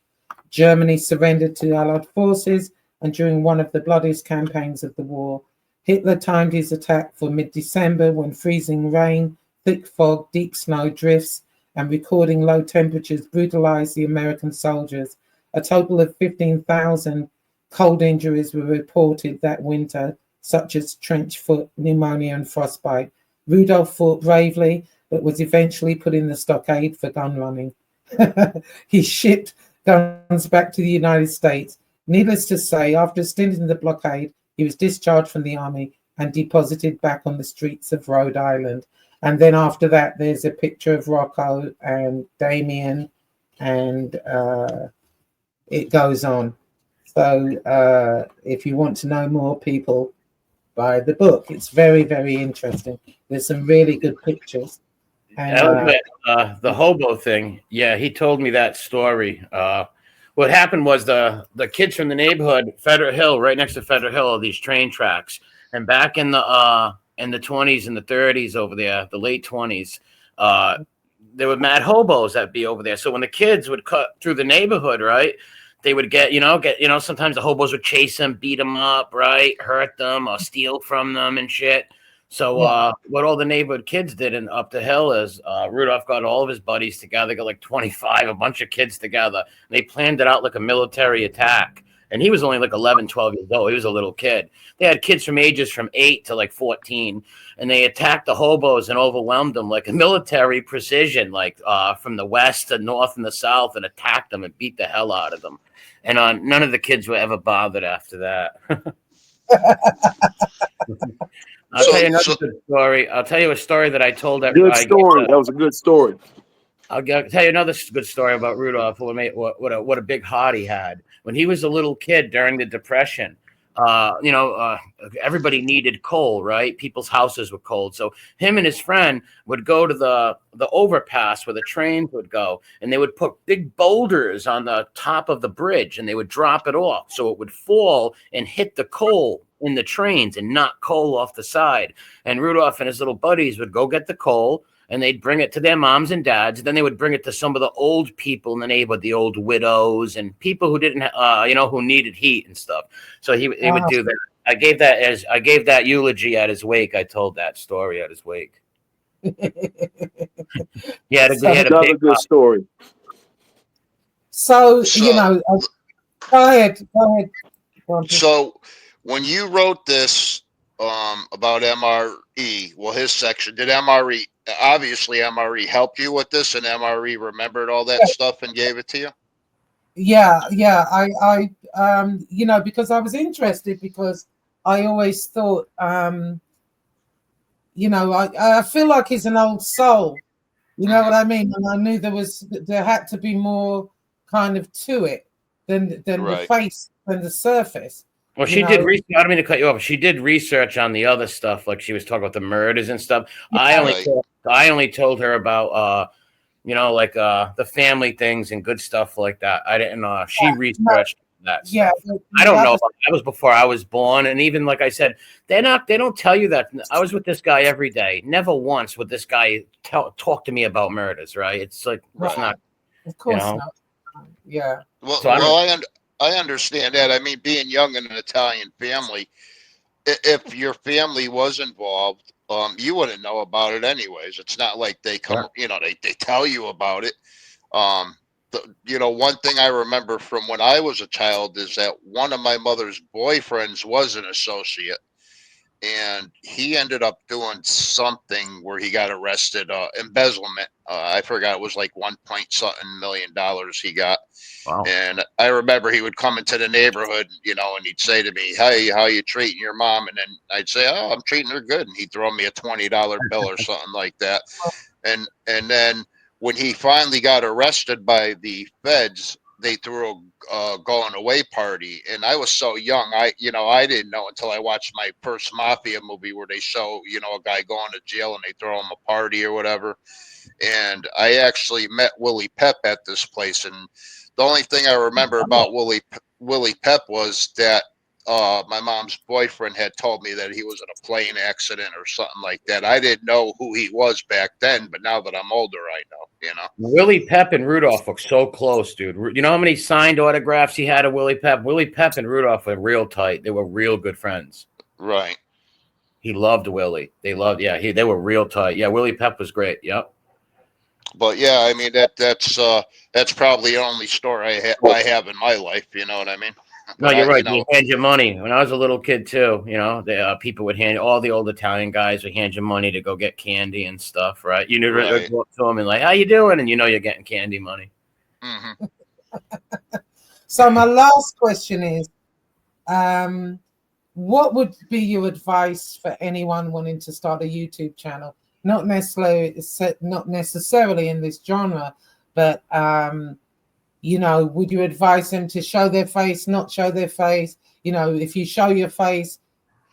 Germany surrendered to Allied forces, and during one of the bloodiest campaigns of the war, Hitler timed his attack for mid-December when freezing rain, thick fog, deep snow drifts, and recording low temperatures brutalized the American soldiers. A total of 15,000 cold injuries were reported that winter, such as trench foot, pneumonia, and frostbite. Rudolph fought bravely, but was eventually put in the stockade for gun running. He shipped guns back to the United States. Needless to say, after a stint in the blockade, he was discharged from the army and deposited back on the streets of Rhode Island. And then after that, there's a picture of Rocco and Damien, and it goes on. So if you want to know more, people, buy the book. It's very, very interesting. There's some really good pictures. And the hobo thing. Yeah, he told me that story. What happened was the kids from the neighborhood, Federal Hill, right next to Federal Hill, are these train tracks. And back in the 20s and the 30s over there, the late 20s, there were mad hobos that'd be over there. So when the kids would cut through the neighborhood, right, they would get, sometimes the hobos would chase them, beat them up, right, hurt them or steal from them and shit. So what all the neighborhood kids did up the hill is Rudolph got all of his buddies together, got like 25, a bunch of kids together. And they planned it out like a military attack. And he was only like 11, 12 years old. He was a little kid. They had kids from ages from 8 to like 14. And they attacked the hobos and overwhelmed them like a military precision, like from the west to north and the south, and attacked them and beat the hell out of them. And none of the kids were ever bothered after that. I'll tell you another good story. I'll tell you a story that I told everybody. Good story. That was a good story. I'll tell you another good story about Rudolph. What a big heart he had when he was a little kid during the Depression. Everybody needed coal, right? People's houses were cold. So him and his friend would go to the overpass where the trains would go, and they would put big boulders on the top of the bridge, and they would drop it off so it would fall and hit the coal in the trains and knock coal off the side. And Rudolph and his little buddies would go get the coal, and they'd bring it to their moms and dads. Then they would bring it to some of the old people in the neighborhood, the old widows and people who didn't, who needed heat and stuff. So he would do that. I gave that eulogy at his wake. I told that story at his wake. He had a good story. So go ahead. So when you wrote this about MRE, well, his section, did MRE help you with this, and MRE remembered all that stuff and gave it to you? Yeah. I because I was interested, because I always thought, I feel like he's an old soul, You know what I mean? And I knew there had to be more kind of to it than the Right. face than the surface. Well, You she did know? research. I don't mean to cut you off. She did research on the other stuff, like she was talking about the murders and stuff. Right. I only told her about like the family things and good stuff like that. I didn't she No, researched that yeah, stuff. I the don't know. other, That was before I was born, and even like I said, they don't tell you that. I was with this guy every day. Never once would this guy talk to me about murders. Right? It's like it's right. not. Of course You know. not. Yeah. Well, So I don't. I understand that. I mean, being young in an Italian family, if your family was involved, you wouldn't know about it anyways. It's not like they come, they tell you about it. Um, one thing I remember from when I was a child is that one of my mother's boyfriends was an associate, and he ended up doing something where he got arrested, embezzlement. I forgot, it was like 1 point something $1 million he got. Wow. And I remember he would come into the neighborhood, and he'd say to me, "Hey, how you treating your mom?" And then I'd say, "Oh, I'm treating her good." And he'd throw me a $20 bill or something like that. And then when he finally got arrested by the feds, they threw a going away party, and I was so young, I didn't know until I watched my first mafia movie where they show a guy going to jail and they throw him a party or whatever. And I actually met Willie Pep at this place, and the only thing I remember about Willie Pep was that my mom's boyfriend had told me that he was in a plane accident or something like that. I didn't know who he was back then, but now that I'm older, I know. Willie Pep and Rudolph were so close, dude. You know how many signed autographs he had of Willie Pep? Willie Pep and Rudolph were real tight. They were real good friends. Right. He loved Willie. They were real tight. Yeah, Willie Pep was great. Yep. But yeah, I mean that's probably the only story I have in my life. You know what I mean? No, But you're right. They hand you money. When I was a little kid too, people would hand all the old Italian guys would hand you money to go get candy and stuff, right? You knew to go up to them and like, "How you doing?" And you're getting candy money. Mm-hmm. So my last question is, what would be your advice for anyone wanting to start a YouTube channel? Not necessarily in this genre, but would you advise them to show their face, not show their face? If you show your face,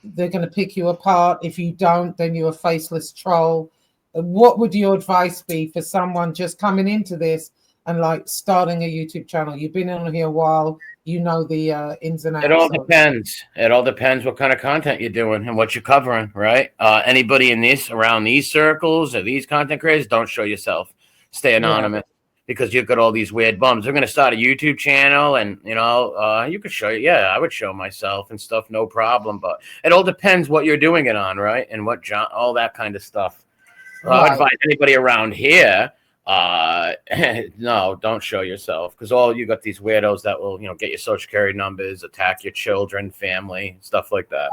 they're going to pick you apart. If you don't, then you're a faceless troll. What would your advice be for someone just coming into this and like starting a YouTube channel? You've been on here a while, the ins and outs. It all depends. It all depends what kind of content you're doing and what you're covering, right? Anybody around these circles or these content creators, don't show yourself. Stay anonymous. Because you've got all these weird bums. They're going to start a YouTube channel and, you could show you. Yeah, I would show myself and stuff. No problem. But it all depends what you're doing it on, right? And all that kind of stuff. Right. I would advise anybody around here, no, don't show yourself. Because you got these weirdos that will, get your social security numbers, attack your children, family, stuff like that.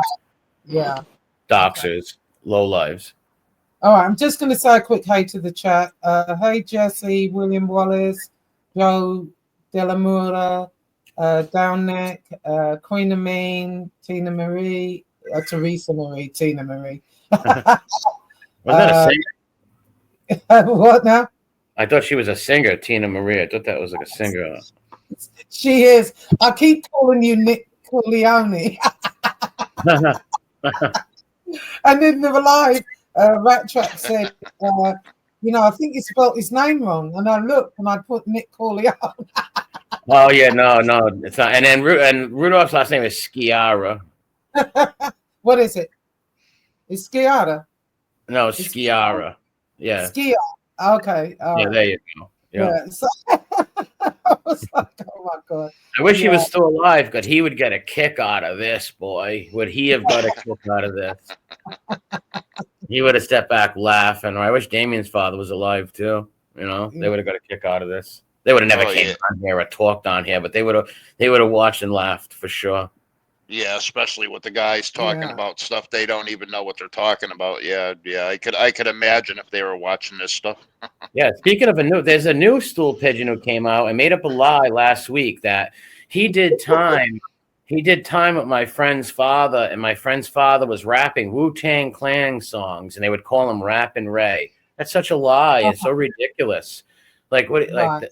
Yeah. Doxers, low lives. All right, I'm just going to say a quick hey to the chat. Hey, Jesse, William Wallace, Joe Delamura, Down Neck, Queen of Mean, Tina Marie, Teresa Marie, Tina Marie. Wasn't that a singer? What now? I thought she was a singer, Tina Marie. I thought that was like a singer. She is. I keep calling you Nic Colacone. And in the live, Rat Trap said, I think you spelled his name wrong. And I looked and I put Nic Colacone. Oh, yeah, no, it's not. And then Rudolph's last name is Sciarra. What is it? It's Sciarra? No, it's Sciarra. Yeah. Sciarra. Okay. Yeah, there you go. Yeah. So, I was like, oh my God. I wish he was still alive because he would get a kick out of this, boy. Would he have got a kick out of this? He would have stepped back laughing. Or I wish Damien's father was alive too. They would have got a kick out of this. They would have never came on here or talked on here, but they would have watched and laughed for sure. Yeah, especially with the guys talking about stuff they don't even know what they're talking about. Yeah. I could imagine if they were watching this stuff. Yeah. Speaking of there's a new stool pigeon who came out and made up a lie last week that he did time. He did time with my friend's father, and my friend's father was rapping Wu-Tang Clan songs, and they would call him Rappin' Ray. That's such a lie. It's so ridiculous. Like what? Right.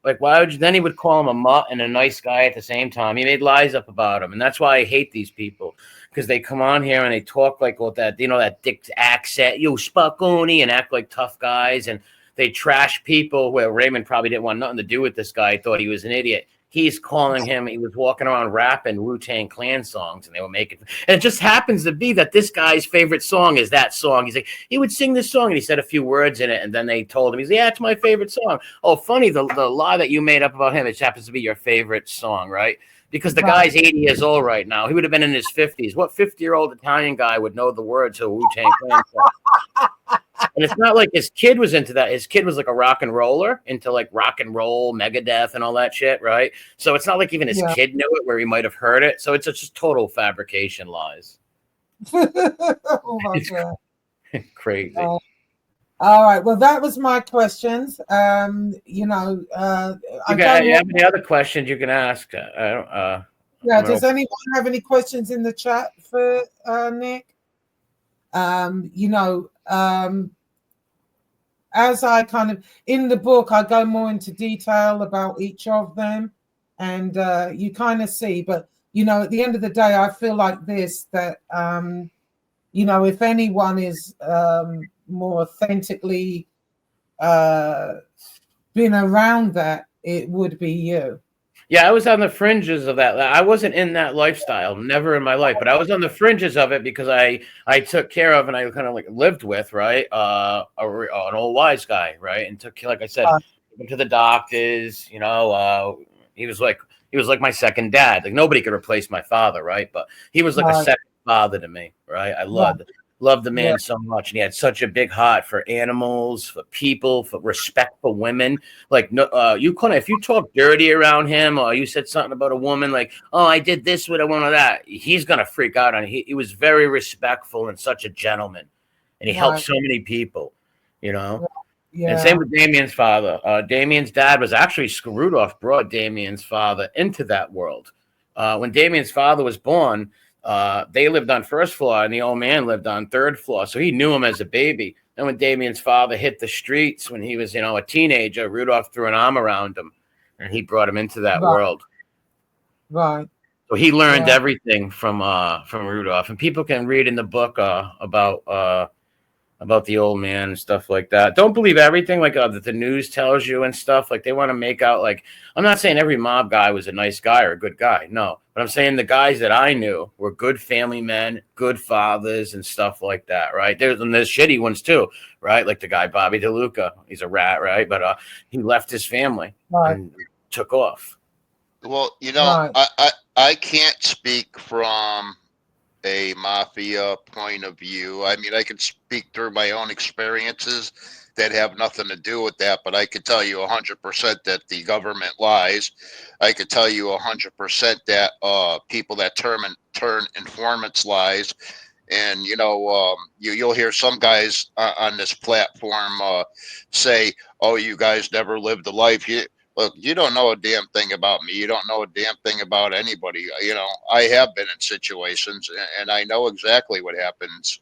Like why would you? Then he would call him a mutt and a nice guy at the same time. He made lies up about him, and that's why I hate these people because they come on here and they talk like with that, that dick accent, yo Spacconi, and act like tough guys, and they trash people. Where Raymond probably didn't want nothing to do with this guy. He thought he was an idiot. He's calling him. He was walking around rapping Wu-Tang Clan songs, and they were making. And it just happens to be that this guy's favorite song is that song. He's like, he would sing this song, and he said a few words in it, and then they told him, he's like, yeah, it's my favorite song. Oh, funny, the lie that you made up about him, it happens to be your favorite song, right? Because the guy's 80 years old right now. He would have been in his 50s. What 50-year-old Italian guy would know the words to a Wu-Tang Clan song? And it's not like his kid was into that. His kid was like a rock and roller, into like rock and roll, Megadeth, and all that shit, right? So it's not like even his kid knew it, where he might have heard it. So it's just total fabrication lies. Oh my God. Crazy. All right. Well, that was my questions. You have any other questions you can ask? Does anyone have any questions in the chat for Nick? As I kind of in the book, I go more into detail about each of them, and you kind of see. But at the end of the day, I feel like this, that if anyone is more authentically been around that, it would be you. Yeah, I was on the fringes of that. I wasn't in that lifestyle, never in my life, but I was on the fringes of it because I took care of and I kind of like lived with, right, an old wise guy, right, and took, like I said, him to the doctors. He was like my second dad. Like nobody could replace my father, right? But he was like a second father to me, right? I loved the man so much, and he had such a big heart for animals, for people, for respect for women. Like you couldn't, if you talk dirty around him or you said something about a woman, like, oh, I did this with a woman, or that, he's gonna freak out on it. He was very respectful and such a gentleman, and he helped so many people, Yeah. And same with Damien's father. Damien's dad was actually Rudolph brought Damien's father into that world. When Damien's father was born, they lived on first floor and the old man lived on third floor. So he knew him as a baby. And when Damien's father hit the streets when he was, a teenager, Rudolph threw an arm around him and he brought him into that world. Right. So he learned everything from Rudolph. And people can read in the book about the old man and stuff like that. Don't believe everything like that the news tells you and stuff. Like they want to make out like, I'm not saying every mob guy was a nice guy or a good guy. No, but I'm saying the guys that I knew were good family men, good fathers and stuff like that. Right. There's shitty ones too. Right. Like the guy, Bobby DeLuca, he's a rat. Right. But he left his family and took off. Well, I can't speak from a mafia point of view. I mean, I can speak through my own experiences that have nothing to do with that, but I could tell you 100% that the government lies. I could tell you 100% that people that turn informants lies. And you'll hear some guys on this platform say, "Oh, you guys never lived a life." Look, you don't know a damn thing about me. You don't know a damn thing about anybody. I have been in situations, and I know exactly what happens.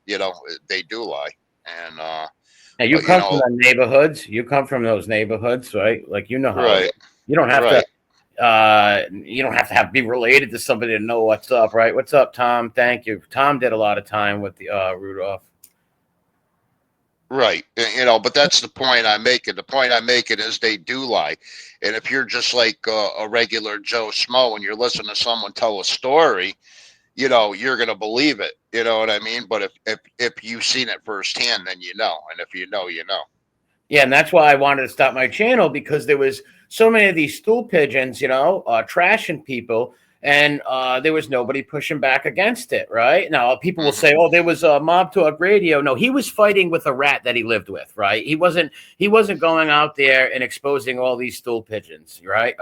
They do lie, and now you come from the neighborhoods. You come from those neighborhoods, right? Like how right. You don't have to. You don't have to be related to somebody to know what's up, right? What's up, Tom? Thank you. Tom did a lot of time with the Rudolph. Right. But that's the point I'm making. The point I'm making is they do lie. And if you're just like a regular Joe Schmo and you're listening to someone tell a story, you're going to believe it. You know what I mean? But if you've seen it firsthand, then you know. And if you know, you know. Yeah, and that's why I wanted to stop my channel, because there was so many of these stool pigeons, trashing people. And there was nobody pushing back against it, right? Now, people will say, oh, there was a Mob Talk Radio. No, he was fighting with a rat that he lived with, right? He wasn't going out there and exposing all these stool pigeons, right?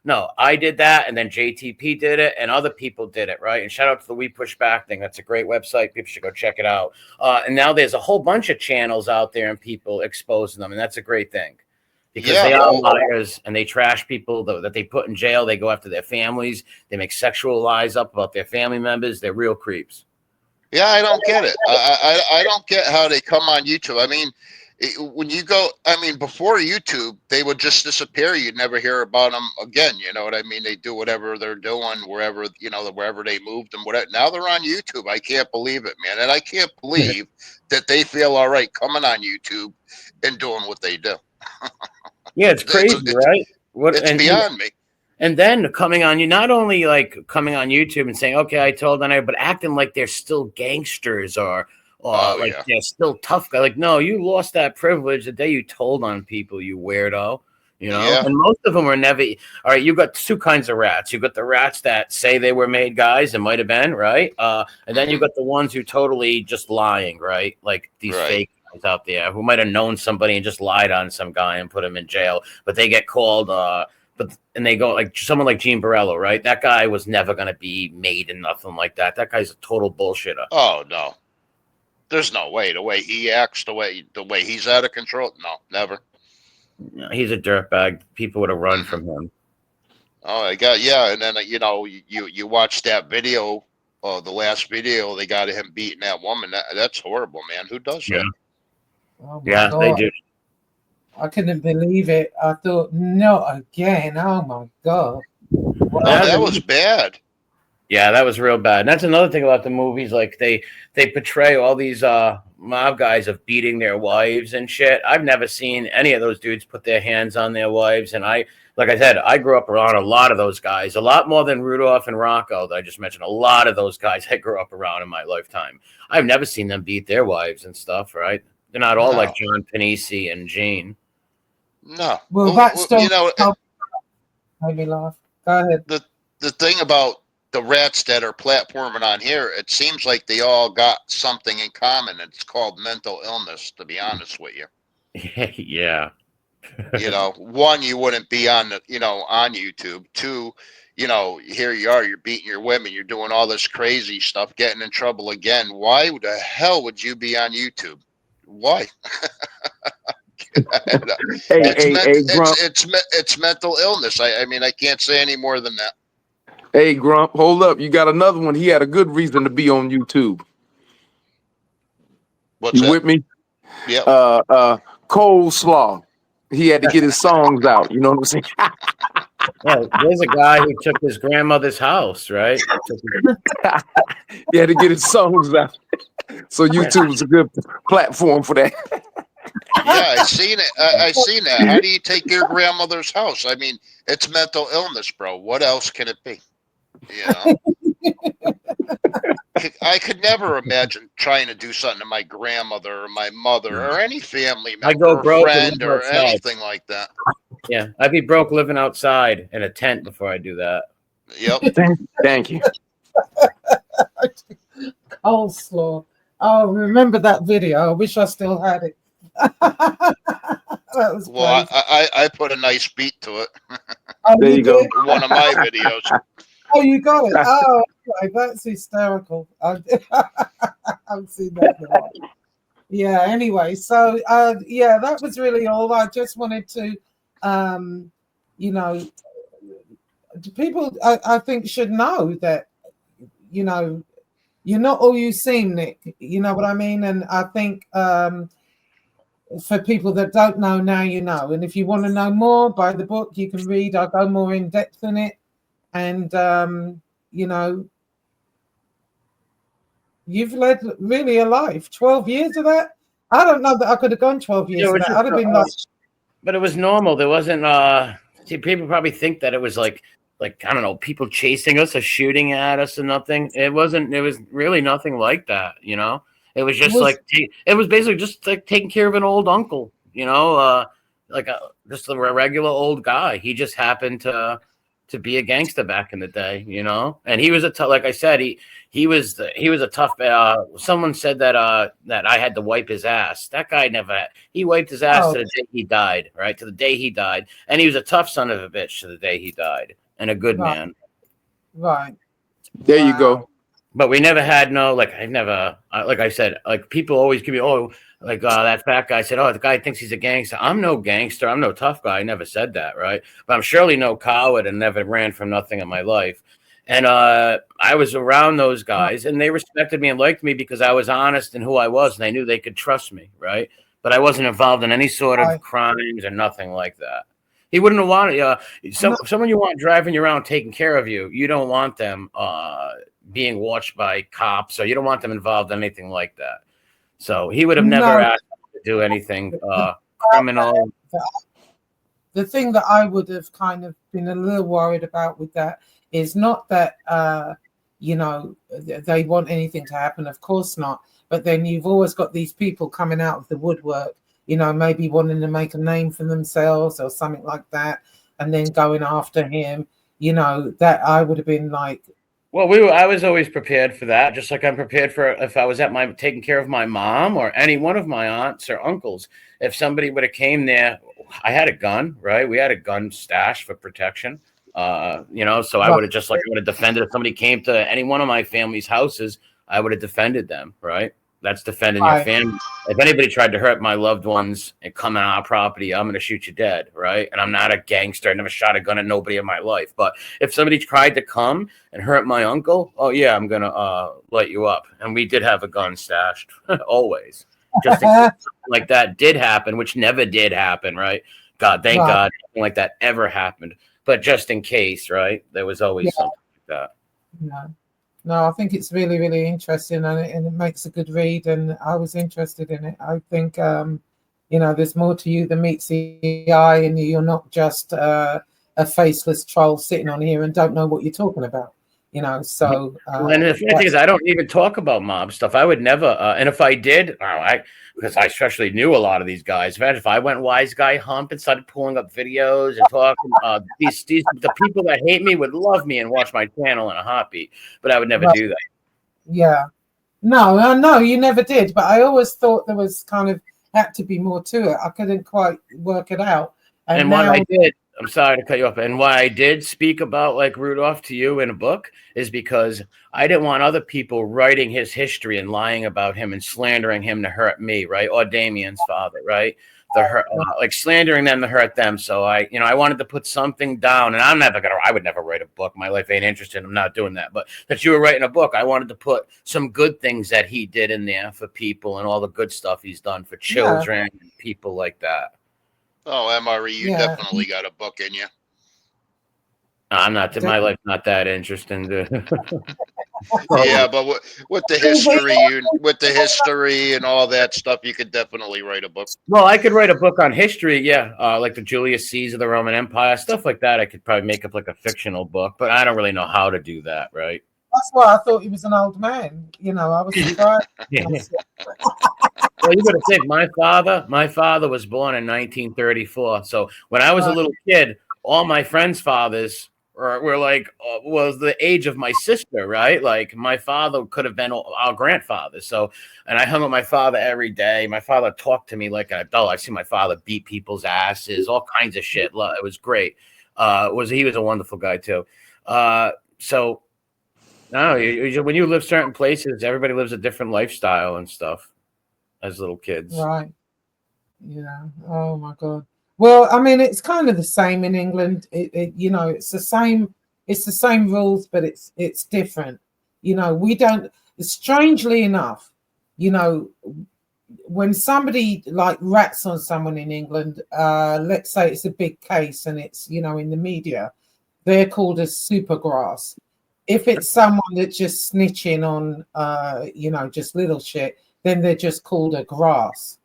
No, I did that, and then JTP did it, and other people did it, right? And shout out to the We Push Back thing. That's a great website. People should go check it out. And now there's a whole bunch of channels out there and people exposing them, and that's a great thing. Because they are liars and they trash people that they put in jail. They go after their families. They make sexual lies up about their family members. They're real creeps. Yeah, I don't get it. I don't get how they come on YouTube. I mean, when you go, I mean, before YouTube, they would just disappear. You'd never hear about them again. You know what I mean? They do whatever they're doing wherever, wherever they moved them. Whatever. Now they're on YouTube. I can't believe it, man. And I can't believe that they feel all right coming on YouTube and doing what they do. Yeah, it's crazy, right? It's beyond me. And then coming on, you not only like coming on YouTube and saying, "Okay, I told on it," but acting like they're still gangsters or they're still tough guy. Like, no, you lost that privilege the day you told on people, you weirdo. You know, Yeah. and most of them were never. All right, you got two kinds of rats. You got the rats that say they were made guys and might have been, right? And then you got the ones who totally just lying, right? Like these fake guys out there who might have known somebody and just lied on some guy and put him in jail, but they get called. And they go like someone like Gene Borello, right? That guy was never going to be made in nothing like that. That guy's a total bullshitter. Oh no, there's no way. The way he acts, the way he's out of control. No, never. Yeah, he's a dirtbag. People would have run from him. Oh, I got and then you watch that video, the last video they got of him beating that woman. That's horrible, man. Who does that? Oh Yeah, God. they do. I couldn't believe it. I thought, not again. Oh my God. Wow, that was bad. Yeah, that was real bad. And that's another thing about the movies. Like they portray all these mob guys of beating their wives and shit. I've never seen any of those dudes put their hands on their wives. And like I said, I grew up around a lot of those guys, a lot more than Rudolph and Rocco that I just mentioned. A lot of those guys I grew up around in my lifetime. I've never seen them beat their wives and stuff, right? They're not all like John Panisi and Gene. No. Well, that's still made me laugh. Go ahead. The thing about the rats that are platforming on here, it seems like they all got something in common. It's called mental illness, to be honest with you. Yeah. One, you wouldn't be on on YouTube. Two, here you are, you're beating your women, you're doing all this crazy stuff, getting in trouble again. Why the hell would you be on YouTube? Why? It's mental illness. I mean, I can't say any more than that. Hey, Grump, hold up. You got another one. He had a good reason to be on YouTube. What's that? With me? Yeah. Coleslaw. He had to get his songs out. You know what I'm saying? Yeah, there's a guy who took his grandmother's house, right? He had to get his songs out. So YouTube was a good platform for that. Yeah, I seen it. I seen that. How do you take your grandmother's house? I mean, it's mental illness, bro. What else can it be? I could never imagine trying to do something to my grandmother or my mother or any family member or friend or anything like that. Yeah, I'd be broke living outside in a tent before I do that. Yep. Thank you. Coleslaw. Oh, remember that video? I wish I still had it. That was well, I put a nice beat to it. Oh, there you go. One of my videos. Oh, you got it. Oh, okay. That's hysterical. I've seen that now. Yeah, anyway, so yeah, that was really all. I just wanted to people I think should know that, you're not all you seem, Nick. You know what I mean? And I think for people that don't know now, you know. And if you want to know more, buy the book. You can read. I'll go more in depth in it. And you've led really a life. 12 years of that. I don't know that I could have gone 12 years of that. I'd have been like. But it was normal. There wasn't. People probably think that it was like I don't know, people chasing us or shooting at us or nothing. It wasn't. It was really nothing like that. It was just it was basically just like taking care of an old uncle. Just a regular old guy. He just happened to be a gangster back in the day, and he was like I said, he was a tough. Someone said that I had to wipe his ass. That guy he wiped his ass to the day he died, right? To the day he died, and he was a tough son of a bitch to the day he died, and a good man. Right. There you go. But we never had like I said, like people always give me that fat guy said, the guy thinks he's a gangster. I'm no gangster. I'm no tough guy. I never said that, right? But I'm surely no coward and never ran from nothing in my life. And I was around those guys, and they respected me and liked me because I was honest in who I was, and they knew they could trust me, right? but I wasn't involved in any sort of crimes or nothing like that. He wouldn't have wanted someone you want driving you around, taking care of you. You don't want them being watched by cops, or you don't want them involved in anything like that. So he would have never asked to do anything criminal. The thing that I would have kind of been a little worried about with that is not that, you know, they want anything to happen. Of course not. But then you've always got these people coming out of the woodwork, you know, maybe wanting to make a name for themselves or something like that, and then going after him. You know, that I would have been like. Well, I was always prepared for that, just like I'm prepared for if I was taking care of my mom or any one of my aunts or uncles. If somebody would have came there, I had a gun, right? We had a gun stash for protection, you know. So I would have I would have defended if somebody came to any one of my family's houses. I would have defended them, right? That's defending your family. If anybody tried to hurt my loved ones and come on our property, I'm going to shoot you dead, right? And I'm not a gangster. I never shot a gun at nobody in my life. But if somebody tried to come and hurt my uncle, oh, yeah, I'm going to light you up. And we did have a gun stashed, always. Just in case something like that did happen, which never did happen, right? God, thank God, nothing like that ever happened. But just in case, right? There was always something like that. Yeah. No, I think it's really, really interesting, and it makes a good read, and I was interested in it. I think, you know, there's more to you than meets the eye, and you're not just a faceless troll sitting on here and don't know what you're talking about, you know. So, and the funny thing is, I don't even talk about mob stuff. I would never, and if I did, because I especially knew a lot of these guys. If I went wise guy hump and started pulling up videos and talking, the people that hate me would love me and watch my channel in a heartbeat. But I would never do that. Yeah, no, you never did. But I always thought there was kind of had to be more to it. I couldn't quite work it out. And what I did, I'm sorry to cut you off. And why I did speak about like Rudolph to you in a book is because I didn't want other people writing his history and lying about him and slandering him to hurt me, right? Or Damien's father, right? Like slandering them to hurt them. So I wanted to put something down, and I would never write a book. My life ain't interested. I'm not doing that. But that you were writing a book, I wanted to put some good things that he did in there for people and all the good stuff he's done for children and people like that. Oh, MRE, you definitely got a book in you. I'm not. My life's not that interesting. Yeah, but with the history and all that stuff, you could definitely write a book. Well, I could write a book on history, like the Julius Caesar, the Roman Empire, stuff like that. I could probably make up like a fictional book, but I don't really know how to do that, right? That's why I thought he was an old man. You know, I was surprised. Well, you got to think, my father was born in 1934. So when I was a little kid, all my friends' fathers were like, was the age of my sister, right? Like my father could have been our grandfather. So, and I hung with my father every day. My father talked to me like an adult. I see my father beat people's asses, all kinds of shit. It was great. He was a wonderful guy too. So no, when you live certain places, everybody lives a different lifestyle and stuff as little kids. Right. Yeah. Oh my God. Well, I mean, it's kind of the same in England. You know, it's the same rules, but it's different. You know, we don't, strangely enough, you know, when somebody like rats on someone in England, let's say it's a big case and it's, you know, in the media, they're called as supergrass. If it's someone that's just snitching on, you know, just little shit, then they're just called a grass.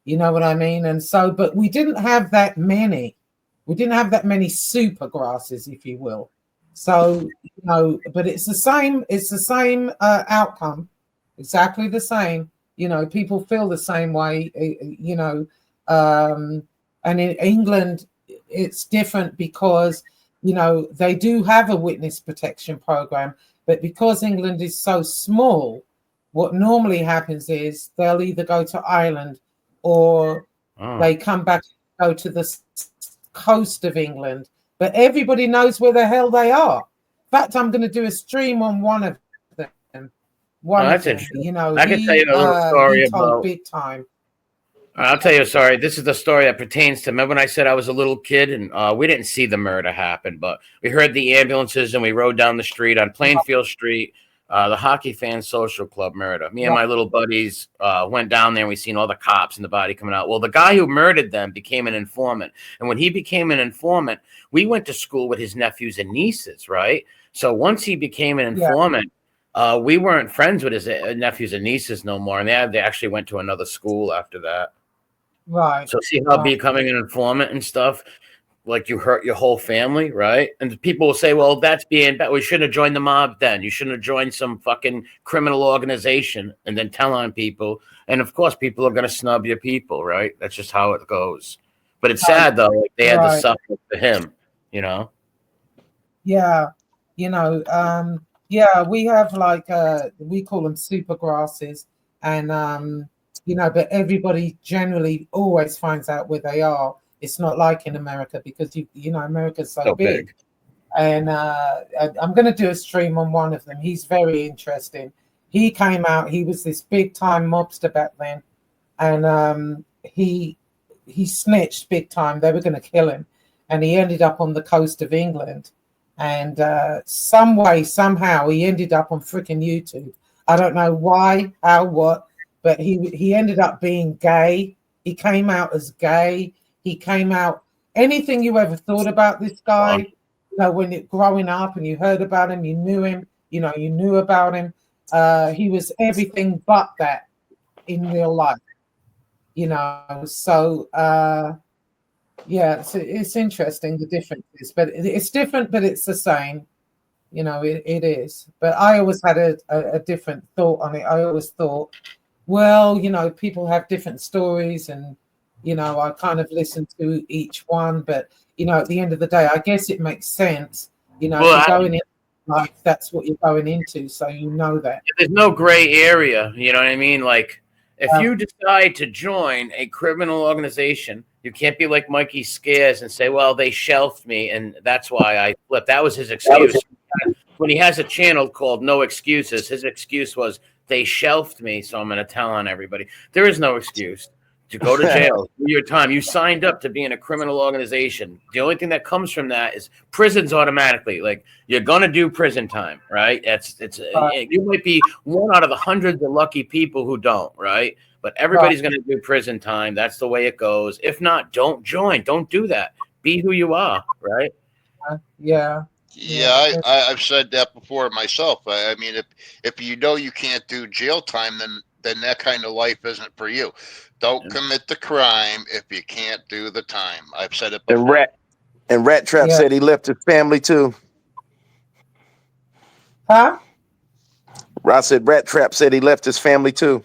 You know what I mean? And so, but we didn't have that many. We didn't have that many super grasses, if you will. So, you know, but it's the same. It's the same outcome, exactly the same. You know, people feel the same way. You know, and in England, it's different because, you know, they do have a witness protection program, but because England is so small, what normally happens is they'll either go to Ireland or they come back and go to the coast of England. But everybody knows where the hell they are. In fact, I'm going to do a stream on one of them. That's interesting. You know, I can tell you a little story about big time. I'll tell you a story. This is the story that pertains to. Remember when I said I was a little kid and we didn't see the murder happen, but we heard the ambulances and we rode down the street on Plainfield Street. The Hockey Fan Social Club murder. Me and my little buddies went down there and we seen all the cops and the body coming out. Well, the guy who murdered them became an informant. And when he became an informant, we went to school with his nephews and nieces, right? So once he became an informant, we weren't friends with his nephews and nieces no more. And they actually went to another school after that. Right. So see how becoming an informant and stuff, like you hurt your whole family, right? And people will say, well, that's being bad. We shouldn't have joined the mob then. You shouldn't have joined some fucking criminal organization and then tell on people. And of course, people are going to snub your people, right? That's just how it goes. But it's sad, though. Like, they had to suffer for him, you know? Yeah. You know, yeah, we have like, we call them super grasses. And, you know, but everybody generally always finds out where they are. It's not like in America because you know America's so big. And I'm going to do a stream on one of them. He's very interesting. He came out. He was this big time mobster back then, and he snitched big time. They were going to kill him, and he ended up on the coast of England. And some way, somehow, he ended up on freaking YouTube. I don't know why, how, what, but he ended up being gay. He came out as gay. He came out, anything you ever thought about this guy, you know, when it growing up and you heard about him, you knew him, you know, you knew about him. He was everything but that in real life, you know. So, yeah, it's interesting, the differences, but it's different, but it's the same, you know, it is. But I always had a different thought on it. I always thought, well, you know, people have different stories and, you know, I kind of listen to each one, but, you know, at the end of the day, I guess it makes sense. You know, if you're going in life, that's what you're going into. So you know that. There's no gray area. You know what I mean? Like, if you decide to join a criminal organization, you can't be like Mikey Scares and say, well, they shelved me, and that's why I flipped. That was his excuse. When he has a channel called No Excuses, his excuse was, they shelved me, so I'm going to tell on everybody. There is no excuse. To go to jail, do your time. You signed up to be in a criminal organization. The only thing that comes from that is prisons automatically. Like, you're gonna do prison time, right? You might be one out of the hundreds of lucky people who don't, right? But everybody's gonna do prison time. That's the way it goes. If not, don't join. Don't do that. Be who you are, right? Yeah. Yeah, I've said that before myself. I mean, if you know you can't do jail time, then that kind of life isn't for you. Don't commit the crime if you can't do the time. I've said it before. And Rat Trap said he left his family too. Huh? I said Rat Trap said he left his family too.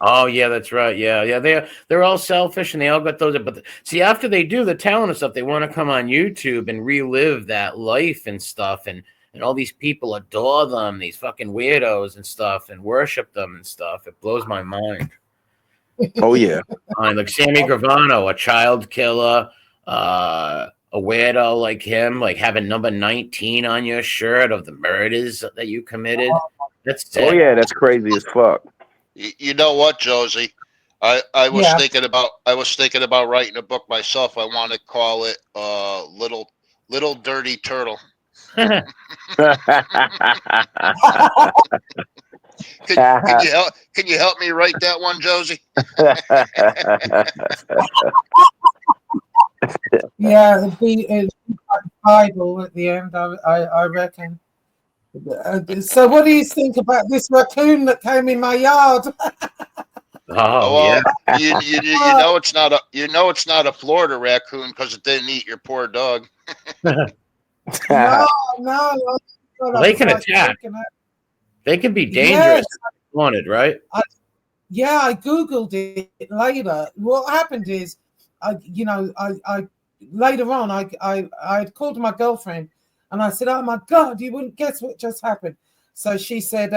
Oh yeah, that's right. Yeah. They're all selfish and they all got those. But see, after they do the talent and stuff, they want to come on YouTube and relive that life and stuff. And all these people adore them, these fucking weirdos and stuff, and worship them and stuff. It blows my mind. Oh yeah. Like Sammy Gravano, a child killer, a weirdo like him, like having number 19 on your shirt of the murders that you committed. That's sick. Oh yeah, that's crazy as fuck. You know what, Josie? I was thinking about writing a book myself. I want to call it Little Dirty Turtle. Can you help me write that one, Josie? Yeah, it'd be like Bible at the end, I reckon. So what do you think about this raccoon that came in my yard? Well, you know it's not a Florida raccoon because it didn't eat your poor dog. No. They can attack. They can be dangerous if wanted, right? I Googled it later. What happened is, I later on, I called my girlfriend and I said, "Oh my God, you wouldn't guess what just happened." So she said,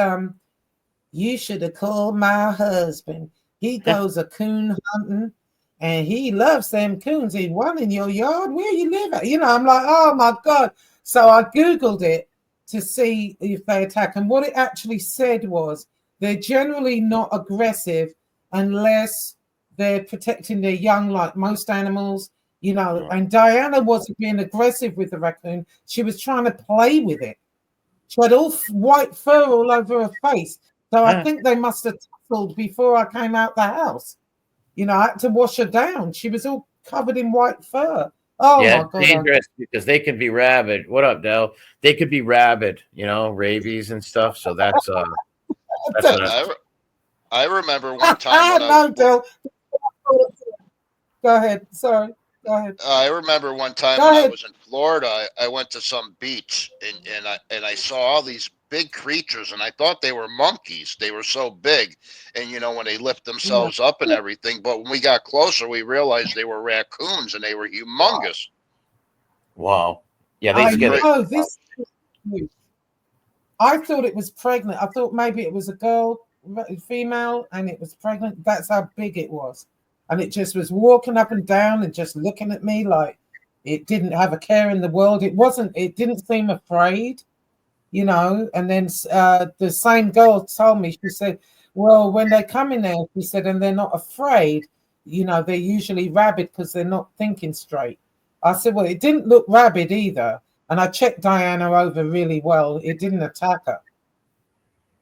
"You should have called my husband. He goes a coon hunting and he loves them coons. He one in your yard. Where you live at?" I'm like, "Oh my God." So I Googled it to see if they attack. And what it actually said was they're generally not aggressive unless they're protecting their young, like most animals, And Diana wasn't being aggressive with the raccoon. She was trying to play with it. She had all white fur all over her face. So I think they must have tussled before I came out the house. You know, I had to wash her down. She was all covered in white fur. Oh Yeah, my God. dangerous because they could be rabid. What up, Dell? They could be rabid, you know, rabies and stuff. So that's I remember one time when Del. Go ahead. Sorry. Go ahead. I remember one time when I was in Florida, I went to some beach and I saw all these big creatures and I thought they were monkeys. They were so big. And you know, when they lift themselves up and everything, but when we got closer, we realized they were raccoons and they were humongous. Wow. Yeah, they scare. Oh, this. I thought it was pregnant. I thought maybe it was a girl, female, and it was pregnant. That's how big it was. And it just was walking up and down and just looking at me like it didn't have a care in the world. It didn't seem afraid, you know. And then the same girl told me, she said, well, when they come in there, she said, and they're not afraid, you know, they're usually rabid because they're not thinking straight. I said, well, it didn't look rabid either. And I checked Diana over really well. It didn't attack her,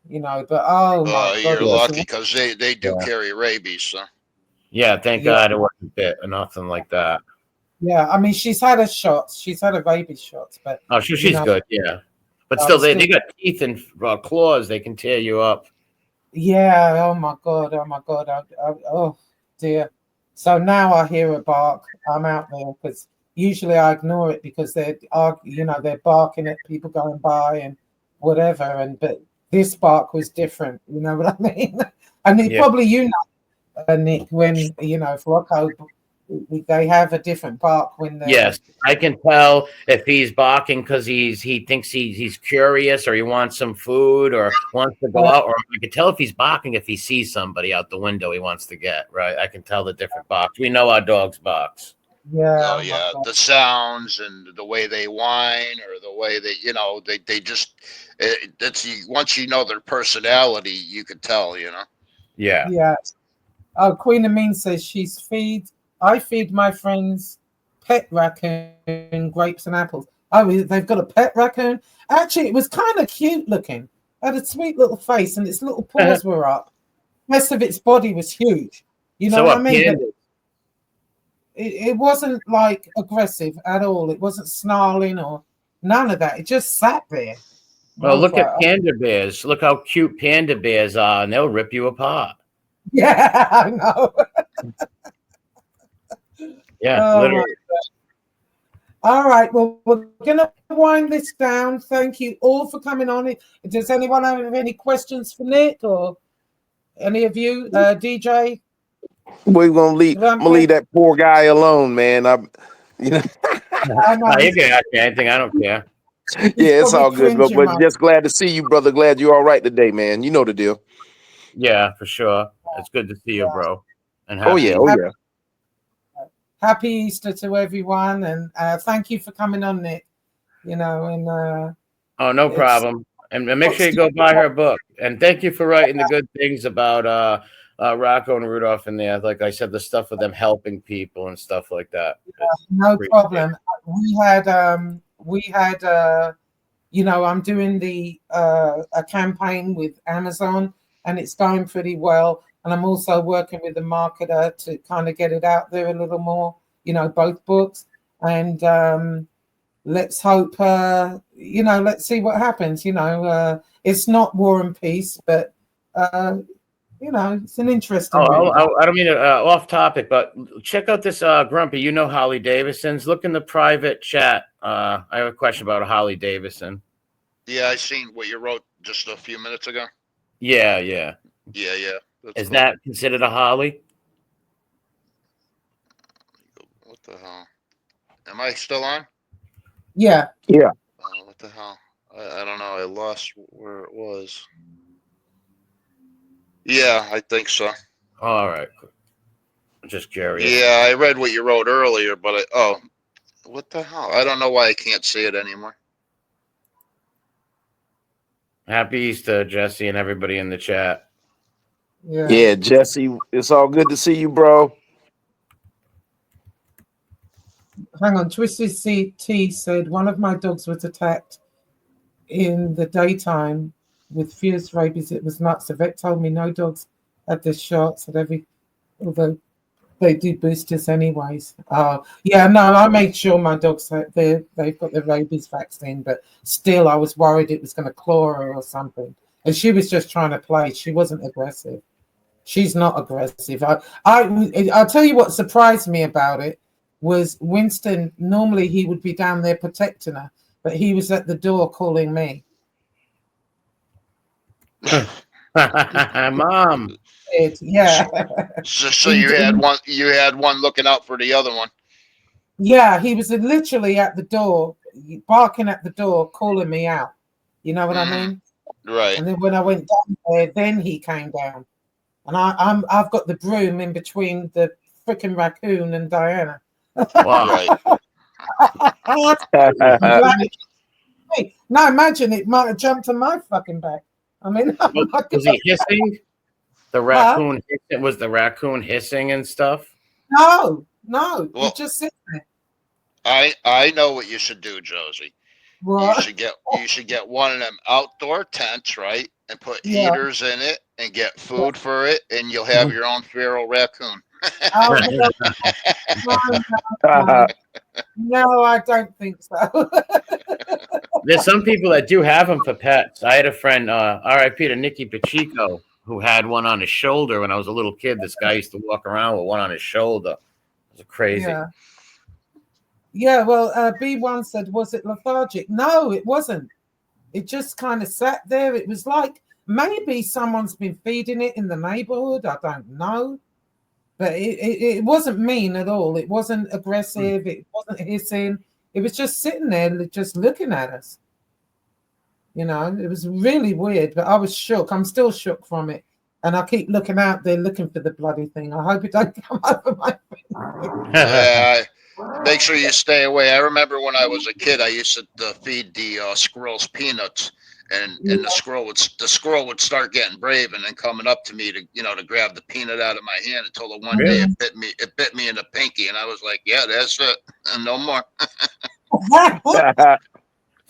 you know, but oh my God. You're lucky because they do carry rabies. So. Yeah, thank God it wasn't bit or nothing like that. Yeah, I mean, she's had her shots. She's had her rabies shots, but she's good. Yeah, but still, they got teeth and claws. They can tear you up. Yeah. Oh my God. Oh my God. Oh dear. So now I hear a bark. I'm out there because usually I ignore it because they're barking at people going by and whatever. But this bark was different. You know what I mean? And probably Nick, when you know, Rocco, they have a different bark when they're. Yes, I can tell if he's barking because he thinks he's curious or he wants some food or wants to go out, or I can tell if he's barking if he sees somebody out the window he wants to get. Right, I can tell the different barks. We know our dogs barks. Yeah. Oh yeah, the sounds and the way they whine or the way they just once you know their personality, you could tell, you know. Yeah. Yeah. Oh, Queen Amin says I feed my friends pet raccoon grapes and apples. Oh, they've got a pet raccoon. Actually, it was kind of cute looking. It had a sweet little face and its little paws were up. The rest of its body was huge. You know what I mean? It wasn't like aggressive at all. It wasn't snarling or none of that. It just sat there. Well, look at panda bears. Look how cute panda bears are, and they'll rip you apart. Yeah, I know. Yeah, literally. All right. Well, we're going to wind this down. Thank you all for coming on. Does anyone have any questions for Nick or any of you, DJ? We're gonna leave that poor guy alone, man. You can ask me anything. I don't care. Yeah, it's all good, but just glad to see you, brother. Glad you're all right today, man. You know the deal. Yeah, for sure. It's good to see you, bro. And happy Easter to everyone, and thank you for coming on, Nick. You know, and no problem. And make sure you go buy her book. And thank you for writing the good things about Rocco and Rudolph in there. Like I said, the stuff with them helping people and stuff like that. No problem. We had you know, I'm doing a campaign with Amazon, and it's going pretty well. And I'm also working with the marketer to kind of get it out there a little more, you know, both books. And let's hope, you know, let's see what happens. You know, it's not War and Peace, but, you know, it's an interesting read. I don't mean to off topic, but check out this Grumpy. You know Holly Davison's. Look in the private chat. I have a question about Holly Davison. Yeah, I seen what you wrote just a few minutes ago. Yeah. Is that considered a Holly? What the hell? Am I still on? Yeah. What the hell? I don't know. I lost where it was. Yeah, I think so. All right. Just curious. Yeah, I read what you wrote earlier, but what the hell? I don't know why I can't see it anymore. Happy Easter, Jesse, and everybody in the chat. Yeah, Jesse, it's all good to see you, bro. Hang on, Twisted CT said one of my dogs was attacked in the daytime with fierce rabies. It was nuts. The vet told me no dogs had the shots at although they do boosters anyways. Yeah, no, I made sure my dogs they've got the rabies vaccine, but still I was worried it was going to claw her or something. And she was just trying to play. She wasn't aggressive. She's not aggressive. I'll tell you what surprised me about it was Winston. Normally he would be down there protecting her, but he was at the door calling me. Mom. Yeah. So you had one looking out for the other one. Yeah, he was literally at the door, barking at the door, calling me out. You know what I mean? Right. And then when I went down there, then he came down. And I've got the broom in between the freaking Raccoon and Diana. Wow. No, imagine it might have jumped on my fucking back. I mean, was he hissing? The raccoon hissing? Was the raccoon hissing and stuff? No, Well, you just sit there. I know what you should do, Josie. What? You should get one of them outdoor tents, right? And put heaters in it and get food for it, and you'll have your own feral raccoon. No, I don't think so. There's some people that do have them for pets. I had a friend, R.I.P. to Nicky Pacheco, who had one on his shoulder when I was a little kid. This guy used to walk around with one on his shoulder. It was crazy. Yeah, well, B1 said, was it lethargic? No, it wasn't. It just kind of sat there. It was like maybe someone's been feeding it in the neighborhood. I don't know. But it wasn't mean at all. It wasn't aggressive. It wasn't hissing. It was just sitting there, just looking at us. You know, it was really weird, but I was shook. I'm still shook from it. And I keep looking out there, looking for the bloody thing. I hope it don't come over my face. Yeah, make sure you stay away. I remember when I was a kid, I used to feed the squirrels peanuts, and the squirrel would start getting brave and then coming up to me to grab the peanut out of my hand until the one day it bit me in the pinky, and I was like, yeah, that's it, and no more.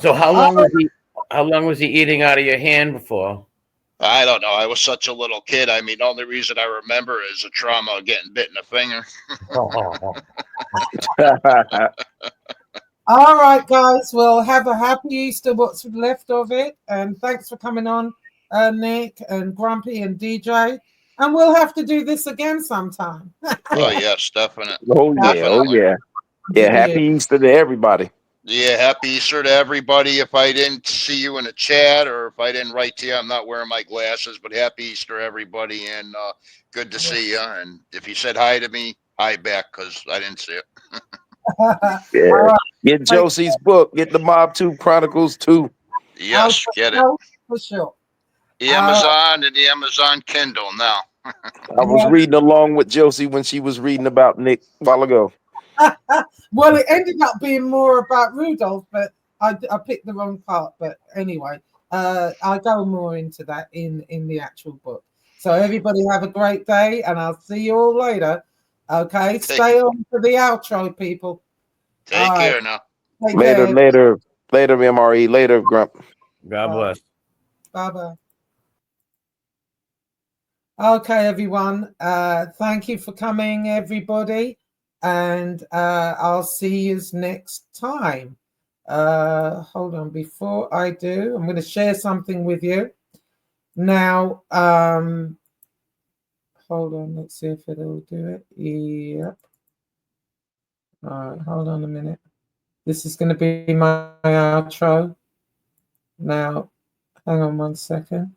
So how long was he eating out of your hand before? I don't know. I was such a little kid. I mean, the only reason I remember is the trauma of getting bit in the finger. All right, guys. Well, have a happy Easter, what's left of it. And thanks for coming on, Nick and Grumpy and DJ. And we'll have to do this again sometime. Oh, yes, definitely. Oh, yeah. Definitely. Oh, yeah. Yeah, happy Easter to everybody. Yeah, happy Easter to everybody. If I didn't see you in the chat or if I didn't write to you, I'm not wearing my glasses, but happy Easter, everybody. And good to see you. And if you said hi to me, hi back, because I didn't see it. Yeah. Right. Get Josie's book. Get the Mob 2 Chronicles 2. Yes, get it. For sure. The Amazon and the Amazon Kindle now. I was reading along with Josie when she was reading about Nick a while ago. Well, it ended up being more about Rudolph, but I picked the wrong part. But anyway, I go more into that in the actual book. So everybody have a great day, and I'll see you all later. Okay, stay on for the outro, people. Take care now. Later, MRE. Later, Grump. God bless. Bye-bye. Okay, everyone. Thank you for coming, everybody. And I'll see you next time. Hold on. Before I do, I'm going to share something with you. Now, hold on. Let's see if it'll do it. Yep. All right. Hold on a minute. This is going to be my outro. Now, hang on 1 second.